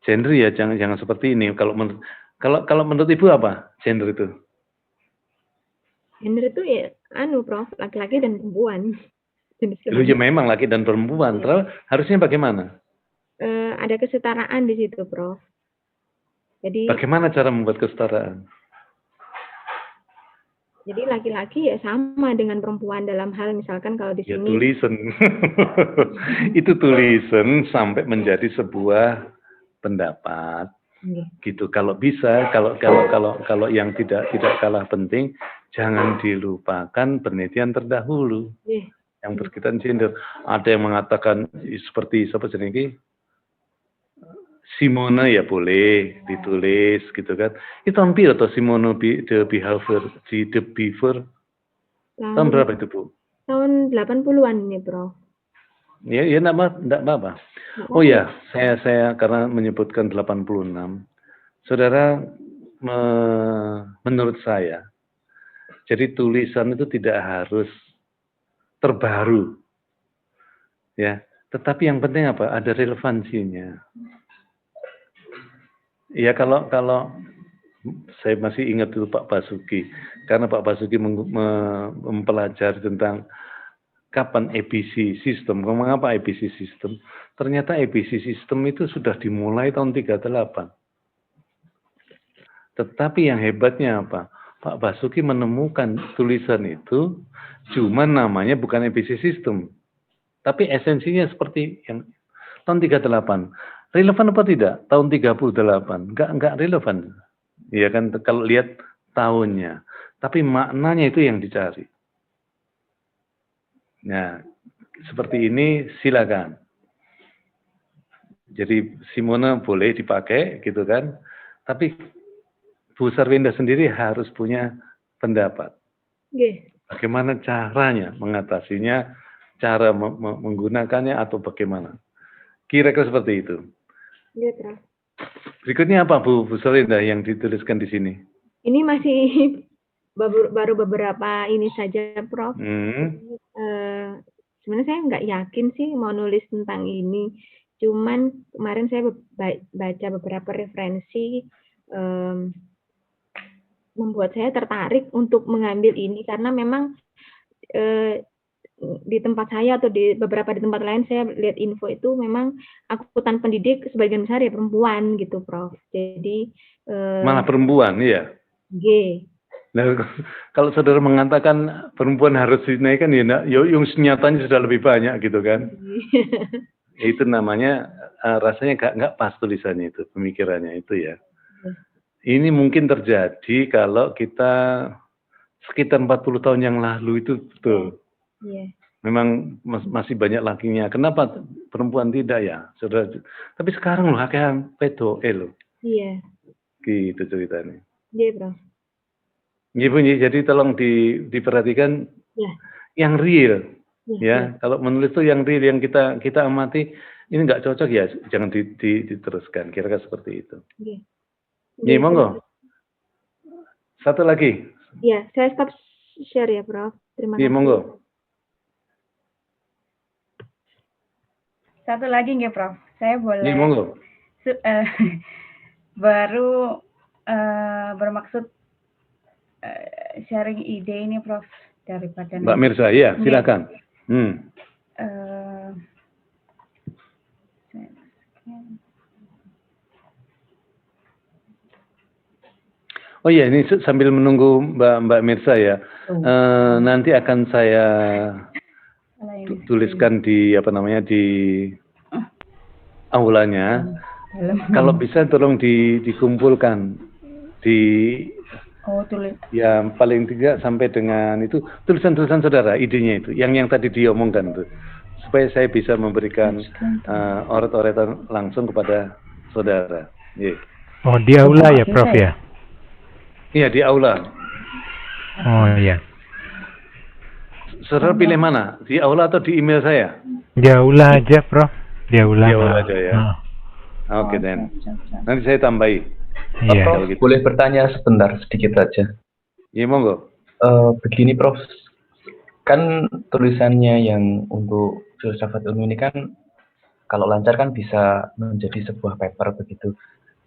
gender ya jangan seperti ini. Kalau menurut Ibu apa gender itu?
Gender itu ya Prof, laki-laki dan perempuan.
Ya memang laki dan perempuan. Terus harusnya bagaimana?
Ada kesetaraan di situ, Prof. Jadi
bagaimana cara membuat kesetaraan?
Jadi laki-laki ya sama dengan perempuan dalam hal misalkan kalau di sini.
Ya tulisan. Itu tulisan sampai menjadi sebuah pendapat. Gitu. Kalau bisa, kalau yang tidak kalah penting, jangan dilupakan penelitian terdahulu yang berkaitan gender. Ada yang mengatakan seperti siapa ini? Simone ya boleh ditulis gitu kan. Itu hampir atau Simone de Beauvoir. Tahun berapa itu Bu?
Tahun 80-an ini Bro.
Ya, ya enggak apa-apa. Oh ya, saya karena menyebutkan 86, saudara, menurut saya, jadi tulisan itu tidak harus terbaru, ya. Tetapi yang penting apa? Ada relevansinya. Ya kalau saya masih ingat dulu Pak Basuki, karena Pak Basuki mempelajari tentang kapan ABC sistem. Mengapa ABC sistem? Ternyata ABC sistem itu sudah dimulai tahun 38. Tetapi yang hebatnya apa? Pak Basuki menemukan tulisan itu, cuman namanya bukan ABC sistem. Tapi esensinya seperti yang tahun 38. Relevan apa tidak? Tahun 38. Enggak relevan. Ya kan, kalau lihat tahunnya. Tapi maknanya itu yang dicari. Nah, seperti ini silakan. Jadi Simona boleh dipakai gitu kan. Tapi Bu Sarwenda sendiri harus punya pendapat. Bagaimana caranya mengatasinya, cara menggunakannya atau bagaimana. Kira-kira seperti itu. Berikutnya apa Bu Sarwenda yang dituliskan di sini?
Ini masih baru beberapa ini saja, Prof. Sebenarnya saya nggak yakin sih mau nulis tentang ini. Cuman kemarin saya baca beberapa referensi, membuat saya tertarik untuk mengambil ini karena memang di tempat saya atau di beberapa di tempat lain saya lihat info itu memang akuntan pendidik sebagian besar ya perempuan gitu, Prof. Jadi
malah perempuan, iya. Nah, kalau saudara mengatakan perempuan harus dinaikkan, ya yang nyatanya sudah lebih banyak gitu kan. Itu namanya rasanya nggak pas tulisannya itu, pemikirannya itu ya. Ini mungkin terjadi kalau kita sekitar 40 tahun yang lalu itu betul. Memang masih banyak lakinya. Kenapa perempuan tidak ya? Saudara. Tapi sekarang loh kayak pedoe loh.
Iya.
Gitu ceritanya.
Iya, Bro.
Iya Bu, jadi tolong diperhatikan yang real. Ya, kalau menulis itu yang real, yang kita amati, ini nggak cocok ya, jangan diteruskan. Kira-kira seperti itu. Iya, monggo. Satu lagi.
Iya, saya stop share ya, Prof. Terima kasih.
Iya, monggo.
Satu lagi nggih, Prof. Saya boleh.
Iya, monggo.
Baru bermaksud sharing ide ini, Prof, daripada
Mbak Mirza, ya, silakan. Oh iya, ini sambil menunggu Mbak Mirza ya, nanti akan saya tuliskan di di aulanya. Kalau bisa tolong dikumpulkan ya paling tidak sampai dengan itu tulisan-tulisan saudara, idenya itu, yang tadi diomongkan tuh, supaya saya bisa memberikan oret-oretan langsung kepada saudara.
Oh, di aula ya, Prof ya?
Iya, di aula.
Oh iya.
Saudara pilih mana? Di aula atau di email saya?
Di aula aja, Prof. Di aula.
Di aula aja ya. Oke, Dan. Nanti saya tambahi.
Iya. Prof, boleh bertanya sebentar sedikit saja?
Iya, monggo.
Begini, Prof. Kan tulisannya yang untuk filsafat ilmu ini kan kalau lancar kan bisa menjadi sebuah paper begitu.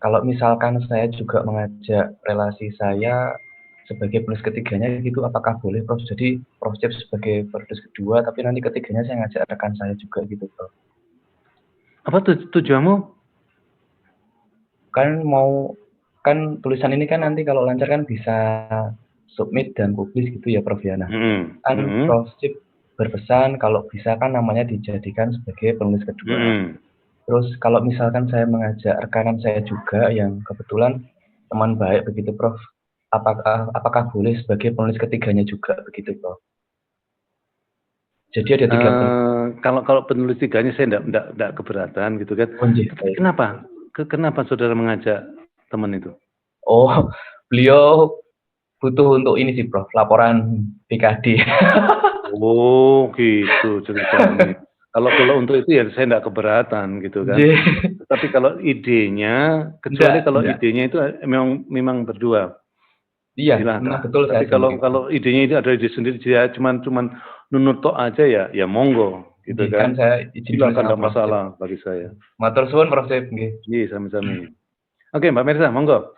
Kalau misalkan saya juga mengajak relasi saya sebagai penulis ketiganya gitu, apakah boleh, Prof? Jadi Prof Cep sebagai penulis kedua, tapi nanti ketiganya saya ngajak rekan saya juga gitu, Prof.
Apa tujuanmu?
Kan tulisan ini kan nanti kalau lancar kan bisa submit dan publis gitu ya, Prof ya. Nah, Prof Cep berpesan kalau bisa kan namanya dijadikan sebagai penulis kedua. Terus kalau misalkan saya mengajak rekanan saya juga yang kebetulan teman baik begitu, Prof. Apakah boleh sebagai penulis ketiganya juga begitu, Prof? Jadi ada 3
kalau penulis tiganya saya enggak keberatan gitu kan. Kenapa? Kenapa saudara mengajak teman itu?
Oh, beliau butuh untuk ini sih, Prof, laporan PKD.
Oh, gitu ceritanya.
Kalau untuk itu ya saya tidak keberatan gitu kan. Tapi kalau idenya, kecuali kalau idenya itu memang berdua.
Iya,
Silahkan.
betul.
Tapi kalau idenya itu ada ide sendiri, dia cuman nunut tok aja ya monggo gitu kan.
Saya izin dulu
Silakan,
sama
tidak masalah bagi saya.
Matur suwun Prof. Sip, nggih.
Iya, sami-sami. Oke, Mbak Mersa, monggo.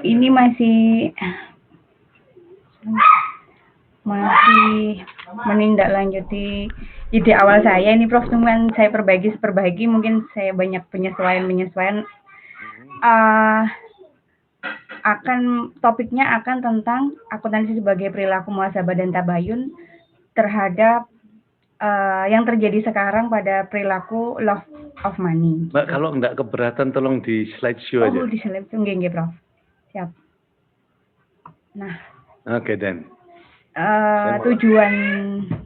Ini masih menindaklanjuti ide awal saya ini Prof, cuman saya perbaiki mungkin saya banyak penyesuaian topiknya akan tentang akuntansi sebagai perilaku muhasabah dan tabayun terhadap yang terjadi sekarang pada perilaku love of money.
Mbak, kalau enggak keberatan tolong di slideshow aja.
Oh, di slideshow nggih, Prof. Siap. Nah,
oke, Dan.
Tujuan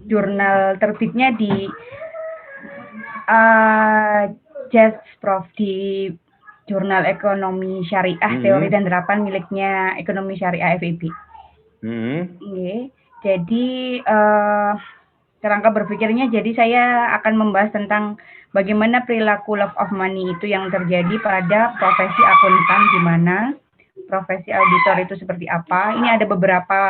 jurnal terbitnya di JAS, Prof, di Jurnal Ekonomi Syariah Teori dan Terapan miliknya Ekonomi Syariah FEB. Okay. Jadi kerangka berpikirnya, jadi saya akan membahas tentang bagaimana perilaku love of money itu yang terjadi pada profesi akuntan, di mana profesi auditor itu seperti apa. Ini ada beberapa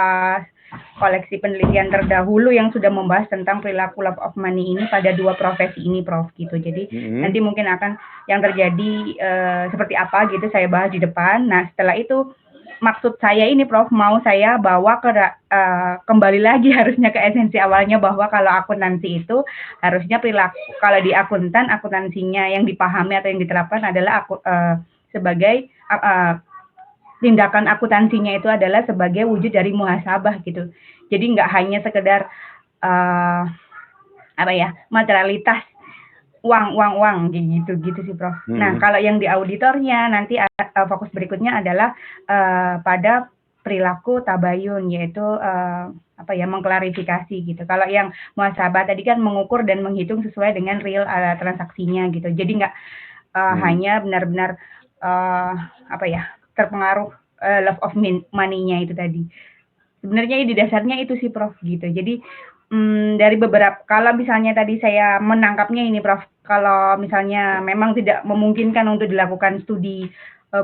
koleksi penelitian terdahulu yang sudah membahas tentang perilaku love of money ini pada dua profesi ini, Prof, gitu. Jadi nanti mungkin akan yang terjadi seperti apa gitu saya bahas di depan. Nah, setelah itu maksud saya ini, Prof, mau saya bawa ke kembali lagi harusnya ke esensi awalnya, bahwa kalau akuntansi itu harusnya perilaku, kalau di akuntansinya yang dipahami atau yang diterapkan adalah sebagai tindakan akuntansinya itu adalah sebagai wujud dari muhasabah gitu. Jadi nggak hanya sekedar materialitas uang gitu sih, Prof. Nah, kalau yang di auditornya nanti fokus berikutnya adalah pada perilaku tabayun, yaitu mengklarifikasi gitu. Kalau yang muhasabah tadi kan mengukur dan menghitung sesuai dengan real transaksinya gitu. Jadi nggak hanya benar-benar terpengaruh love of money-nya itu tadi. Sebenarnya di dasarnya itu sih, Prof, gitu. Jadi dari beberapa, kalau misalnya tadi saya menangkapnya ini, Prof, kalau misalnya memang tidak memungkinkan untuk dilakukan studi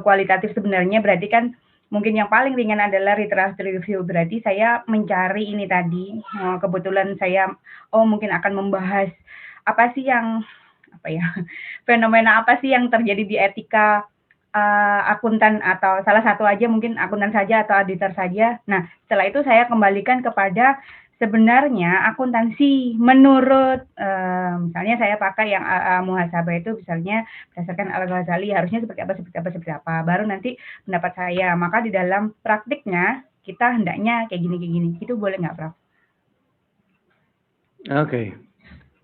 kualitatif sebenarnya, berarti kan mungkin yang paling ringan adalah literature review. Berarti saya mencari ini tadi, kebetulan saya mungkin akan membahas fenomena apa sih yang terjadi di etika akuntan, atau salah satu aja mungkin akuntan saja atau auditor saja. Nah, setelah itu saya kembalikan kepada sebenarnya akuntansi menurut misalnya saya pakai yang muhasabah itu misalnya berdasarkan Al-Ghazali harusnya seperti apa, baru nanti pendapat saya. Maka di dalam praktiknya kita hendaknya kayak gini. Itu boleh nggak, Prof?
Oke.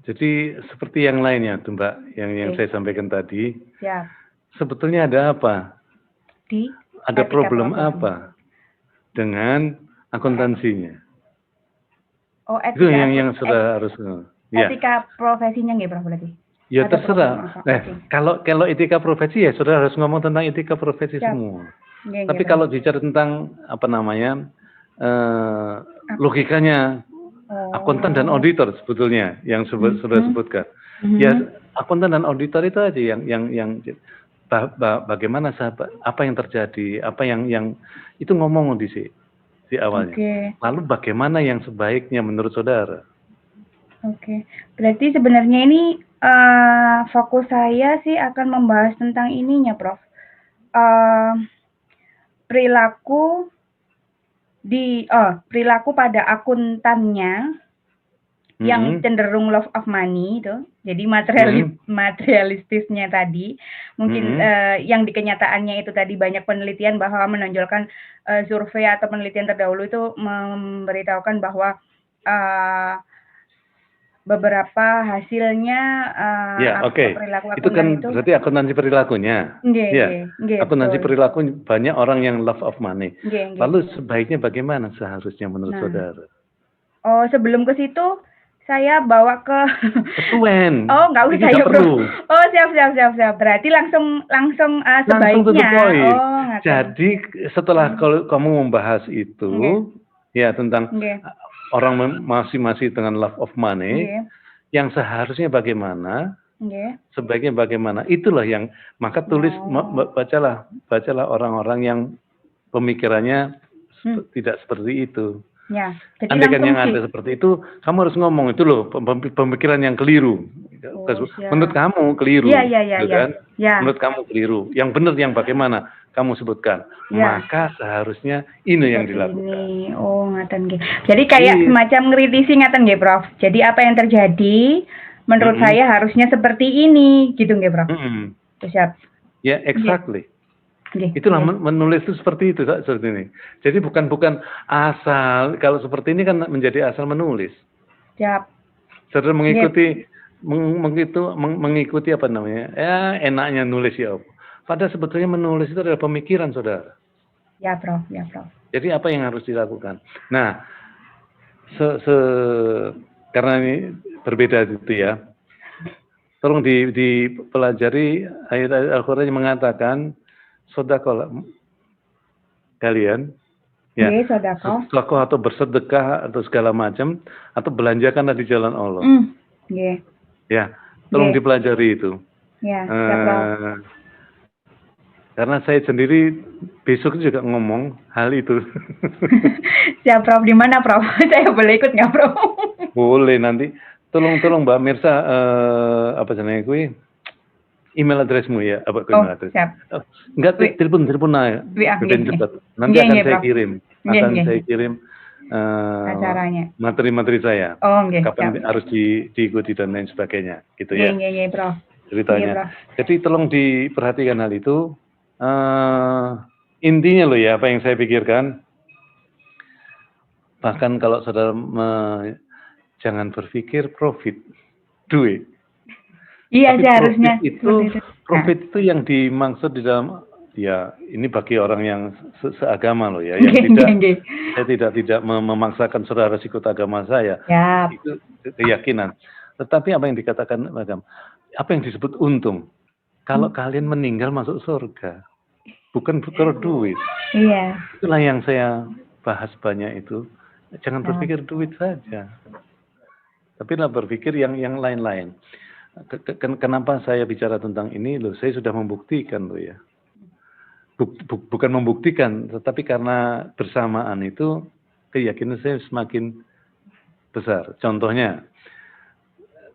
Jadi seperti yang lainnya tuh, Mbak, yang saya sampaikan tadi.
Siap.
Sebetulnya ada apa? Ada problem apa dengan akuntansinya?
Oh, etika,
itu yang sudah harus.
Etika profesinya nggak, Prof, berarti?
Ya terserah. Kalau etika profesi ya sudah harus ngomong tentang etika profesi semua. Tapi kalau bicara tentang logikanya akuntan dan auditor sebetulnya yang sudah sebutkan. Ya akuntan dan auditor itu aja yang bagaimana apa yang terjadi, apa yang itu ngomong di awalnya. Lalu bagaimana yang sebaiknya menurut saudara?
Oke. Berarti sebenarnya ini fokus saya sih akan membahas tentang ininya, Prof. Perilaku pada akuntannya yang cenderung love of money itu. Jadi materialistisnya tadi, mungkin yang di kenyataannya itu tadi banyak penelitian bahwa menonjolkan survei atau penelitian terdahulu itu memberitahukan bahwa beberapa hasilnya perilaku akuntan
itu kan berarti akuntansi perilakunya. Akuntansi perilaku banyak orang yang love of money. Lalu sebaiknya bagaimana seharusnya menurut saudara?
Sebelum ke situ saya bawa ke
Kesuwen.
Oh, nggak
Ini
usah ya,
nggak
Bro.
perlu.
Oh, siap. Berarti langsung
Langsung to the
sebaiknya.
point.
Oh, ngaten.
Jadi setelah kalau kamu membahas itu, ya tentang
Nggih.
orang masih dengan love of money,
Nggih.
yang seharusnya bagaimana,
Nggih.
sebaiknya bagaimana, itulah yang maka tulis bacalah orang-orang yang pemikirannya tidak seperti itu.
Ya, jadi
Andai kan
langsung
yang ada seperti itu, kamu harus ngomong itu loh pemikiran yang keliru.
siap.
Menurut kamu keliru,
Iya.
gitu kan?
Ya.
Menurut kamu keliru. Yang benar yang bagaimana? Kamu sebutkan.
Ya.
Maka seharusnya ini yang dilakukan.
Ini. Oh, ngaten nggih. Jadi kayak semacam ngeritisi ngaten nggih, Prof. Jadi apa yang terjadi menurut saya harusnya seperti ini, gitu nggih, Prof. Siap.
Ya, exactly. Itulah menulis itu seperti itu, seperti ini. Jadi bukan asal, kalau seperti ini kan menjadi asal menulis.
Siap.
Saudara mengikuti apa namanya? Ya, enaknya nulis ya. Padahal sebetulnya menulis itu adalah pemikiran, saudara.
Ya, Prof.
Jadi apa yang harus dilakukan? Nah, karena ini berbeda gitu ya. Tolong dipelajari ayat-ayat Al-Quran yang mengatakan sedekah kalian, ya, sedekah atau bersedekah atau segala macam, atau belanjakanlah di jalan Allah. Ya, tolong dipelajari itu.
Ya,
karena saya sendiri besok juga ngomong hal itu.
Siap, Prof. Di mana, Prof? Saya boleh ikut nggak, Prof?
Boleh nanti. Tolong Mbak Mirsa, apa namanya gue? Email addressmu ya, apa email address?
Siap.
Enggak, telepon aja. Cepat. Nanti akan saya kirim. Saya kirim
acaranya.
Materi-materi saya. Kapan harus diikuti dan lain sebagainya, gitu ya.
Iya, Prof.
Ceritanya. Jadi tolong diperhatikan hal itu. Intinya loh ya, apa yang saya pikirkan. Bahkan kalau saudara jangan berpikir profit, duit.
Iya, seharusnya
profit itu yang dimaksud di dalam, ya ini bagi orang yang seagama loh ya, yang saya tidak memaksakan saudara ikut agama saya, itu keyakinan. Tetapi apa yang dikatakan agama, apa yang disebut untung, kalau kalian meninggal masuk surga, bukan perkara duit.
Iya.
Itulah yang saya bahas banyak itu. Jangan berpikir duit saja, tapi lah berpikir yang lain-lain. Kenapa saya bicara tentang ini loh? Saya sudah membuktikan loh ya. Bukan membuktikan, tetapi karena bersamaan itu keyakinan saya semakin besar. Contohnya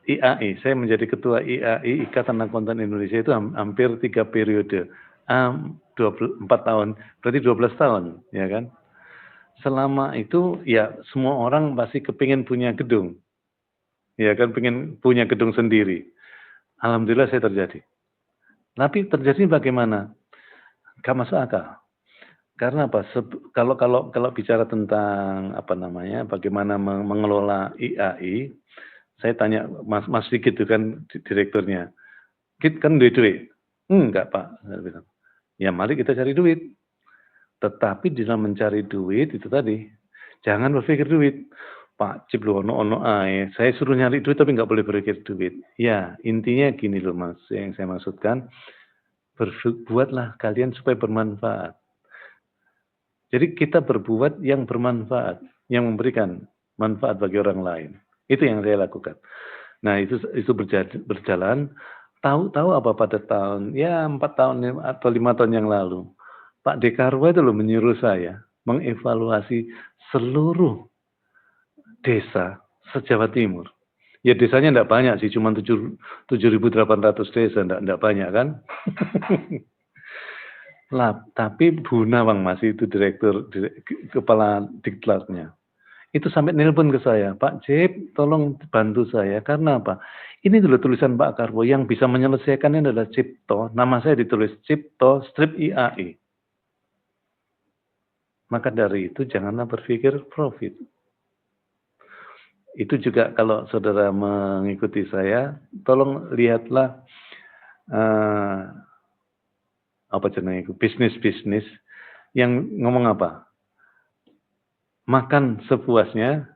IAI, saya menjadi ketua IAI Ikatan Akuntan Indonesia itu hampir 3 periode, 24 tahun, berarti 12 tahun, ya kan? Selama itu ya semua orang pasti kepingin punya gedung. Ya kan, pengen punya gedung sendiri. Alhamdulillah saya terjadi. Tapi terjadi bagaimana? Gak masuk akal. Karena apa? Kalau bicara tentang apa namanya, bagaimana mengelola IAI, saya tanya Mas Sigit itu kan direkturnya. Sigit kan duit. Enggak, Pak. Saya bilang. Ya mari kita cari duit. Tetapi di dalam mencari duit itu tadi, jangan berpikir duit. Pak Cip lu ono saya suruh nyari duit tapi nggak boleh berpikir duit. Ya, intinya gini loh Mas, yang saya maksudkan, berbuatlah kalian supaya bermanfaat. Jadi kita berbuat yang bermanfaat, yang memberikan manfaat bagi orang lain. Itu yang saya lakukan. Nah, itu berjalan. Tahu apa pada tahun 4 tahun atau 5 tahun yang lalu, Pak Dekarwo itu loh menyuruh saya mengevaluasi seluruh desa se-Jawa Timur. Ya desanya enggak banyak sih, cuma 7.800 desa, enggak banyak kan. Lah, tapi Bu Nawang masih itu kepala diklatnya. Itu sampai nelpon ke saya, Pak Jep, tolong bantu saya. Karena apa? Ini dulu tulisan Pak Karwo yang bisa menyelesaikannya adalah Cipto. Nama saya ditulis Cipto strip IAI. Maka dari itu janganlah berpikir profit. Itu juga kalau saudara mengikuti saya, tolong lihatlah bisnis yang ngomong apa? Makan sepuasnya,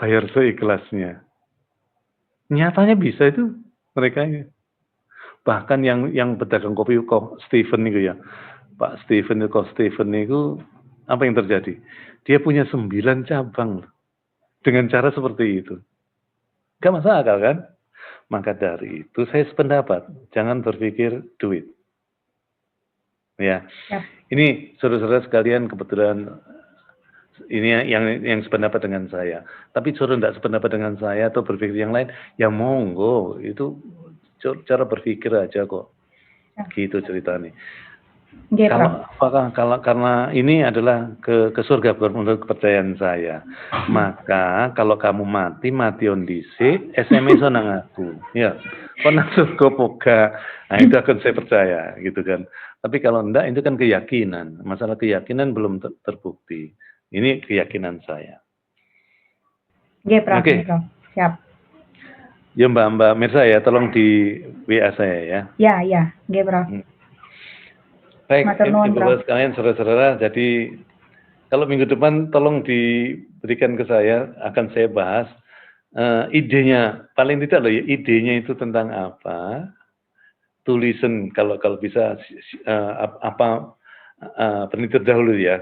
bayar seikhlasnya.
Nyatanya bisa itu mereka. Bahkan yang pedagang kopi kok Steven itu ya, Pak Steven itu apa yang terjadi? Dia punya 9 cabang dengan cara seperti itu. Gak masuk akal kan? Maka dari itu saya sependapat, jangan berpikir duit. Ya. Ini saudara-saudara sekalian kebetulan ini yang sependapat dengan saya. Tapi saudara tidak sependapat dengan saya atau berpikir yang lain, ya monggo, itu cara berpikir aja kok. Gitu ceritanya. Kalau karena ini adalah ke surga menurut kepercayaan saya. Maka kalau kamu mati on dhisik, SMS nang aku. Ya. Kok nang surga poga. Nah, itu akan saya percaya gitu kan. Tapi kalau enggak itu kan keyakinan. Masalah keyakinan belum terbukti. Ini keyakinan saya.
Oke. Siap.
Ya Mbak Mirza ya, tolong di WA saya ya.
Ya. Prof.
Baik, Ibu sekalian, saudara-saudara, jadi kalau minggu depan tolong diberikan ke saya, akan saya bahas idenya, paling tidak loh ya, idenya itu tentang apa, tulisan kalau bisa penelitian dahulu ya,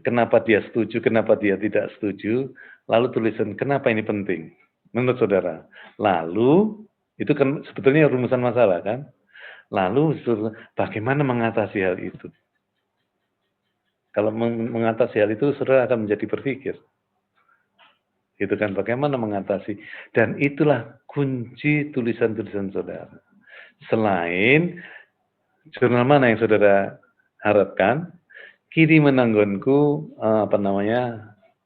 kenapa dia setuju, kenapa dia tidak setuju, lalu tulisan kenapa ini penting, menurut saudara. Lalu, itu kan sebetulnya rumusan masalah kan, lalu bagaimana mengatasi hal itu. Kalau mengatasi hal itu, saudara akan menjadi berpikir. Gitu kan, bagaimana mengatasi. Dan itulah kunci tulisan-tulisan saudara. Selain jurnal mana yang saudara harapkan, kirim menanggonku,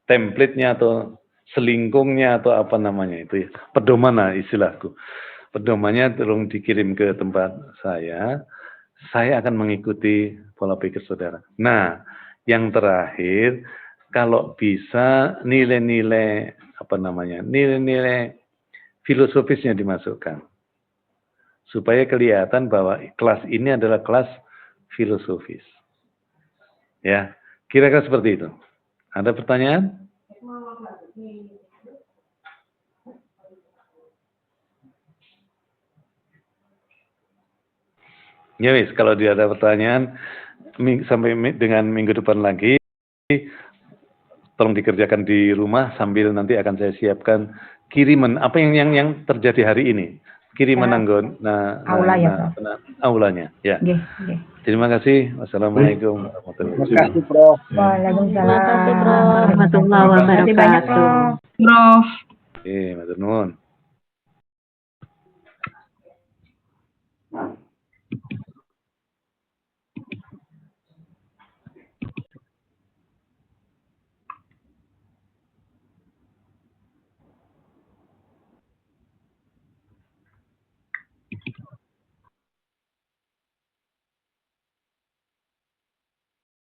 template-nya atau selingkungnya atau apa namanya itu ya. Pedoman lah istilahku. Pedomannya tolong dikirim ke tempat saya akan mengikuti pola pikir saudara. Nah, yang terakhir, kalau bisa nilai-nilai filosofisnya dimasukkan. Supaya kelihatan bahwa kelas ini adalah kelas filosofis. Ya, kira-kira seperti itu. Ada pertanyaan? Ya wis, kalau dia ada pertanyaan sampai dengan minggu depan lagi, tolong dikerjakan di rumah sambil nanti akan saya siapkan kiriman apa yang terjadi hari ini, kiriman aulanya. Ya. Terima kasih. Wassalamualaikum warahmatullahi wabarakatuh.
Terima kasih, Prof.
Waalaikumsalam.
Terima kasih, Prof. Warahmatullahi wabarakatuh.
Prof.
Matur nuwun.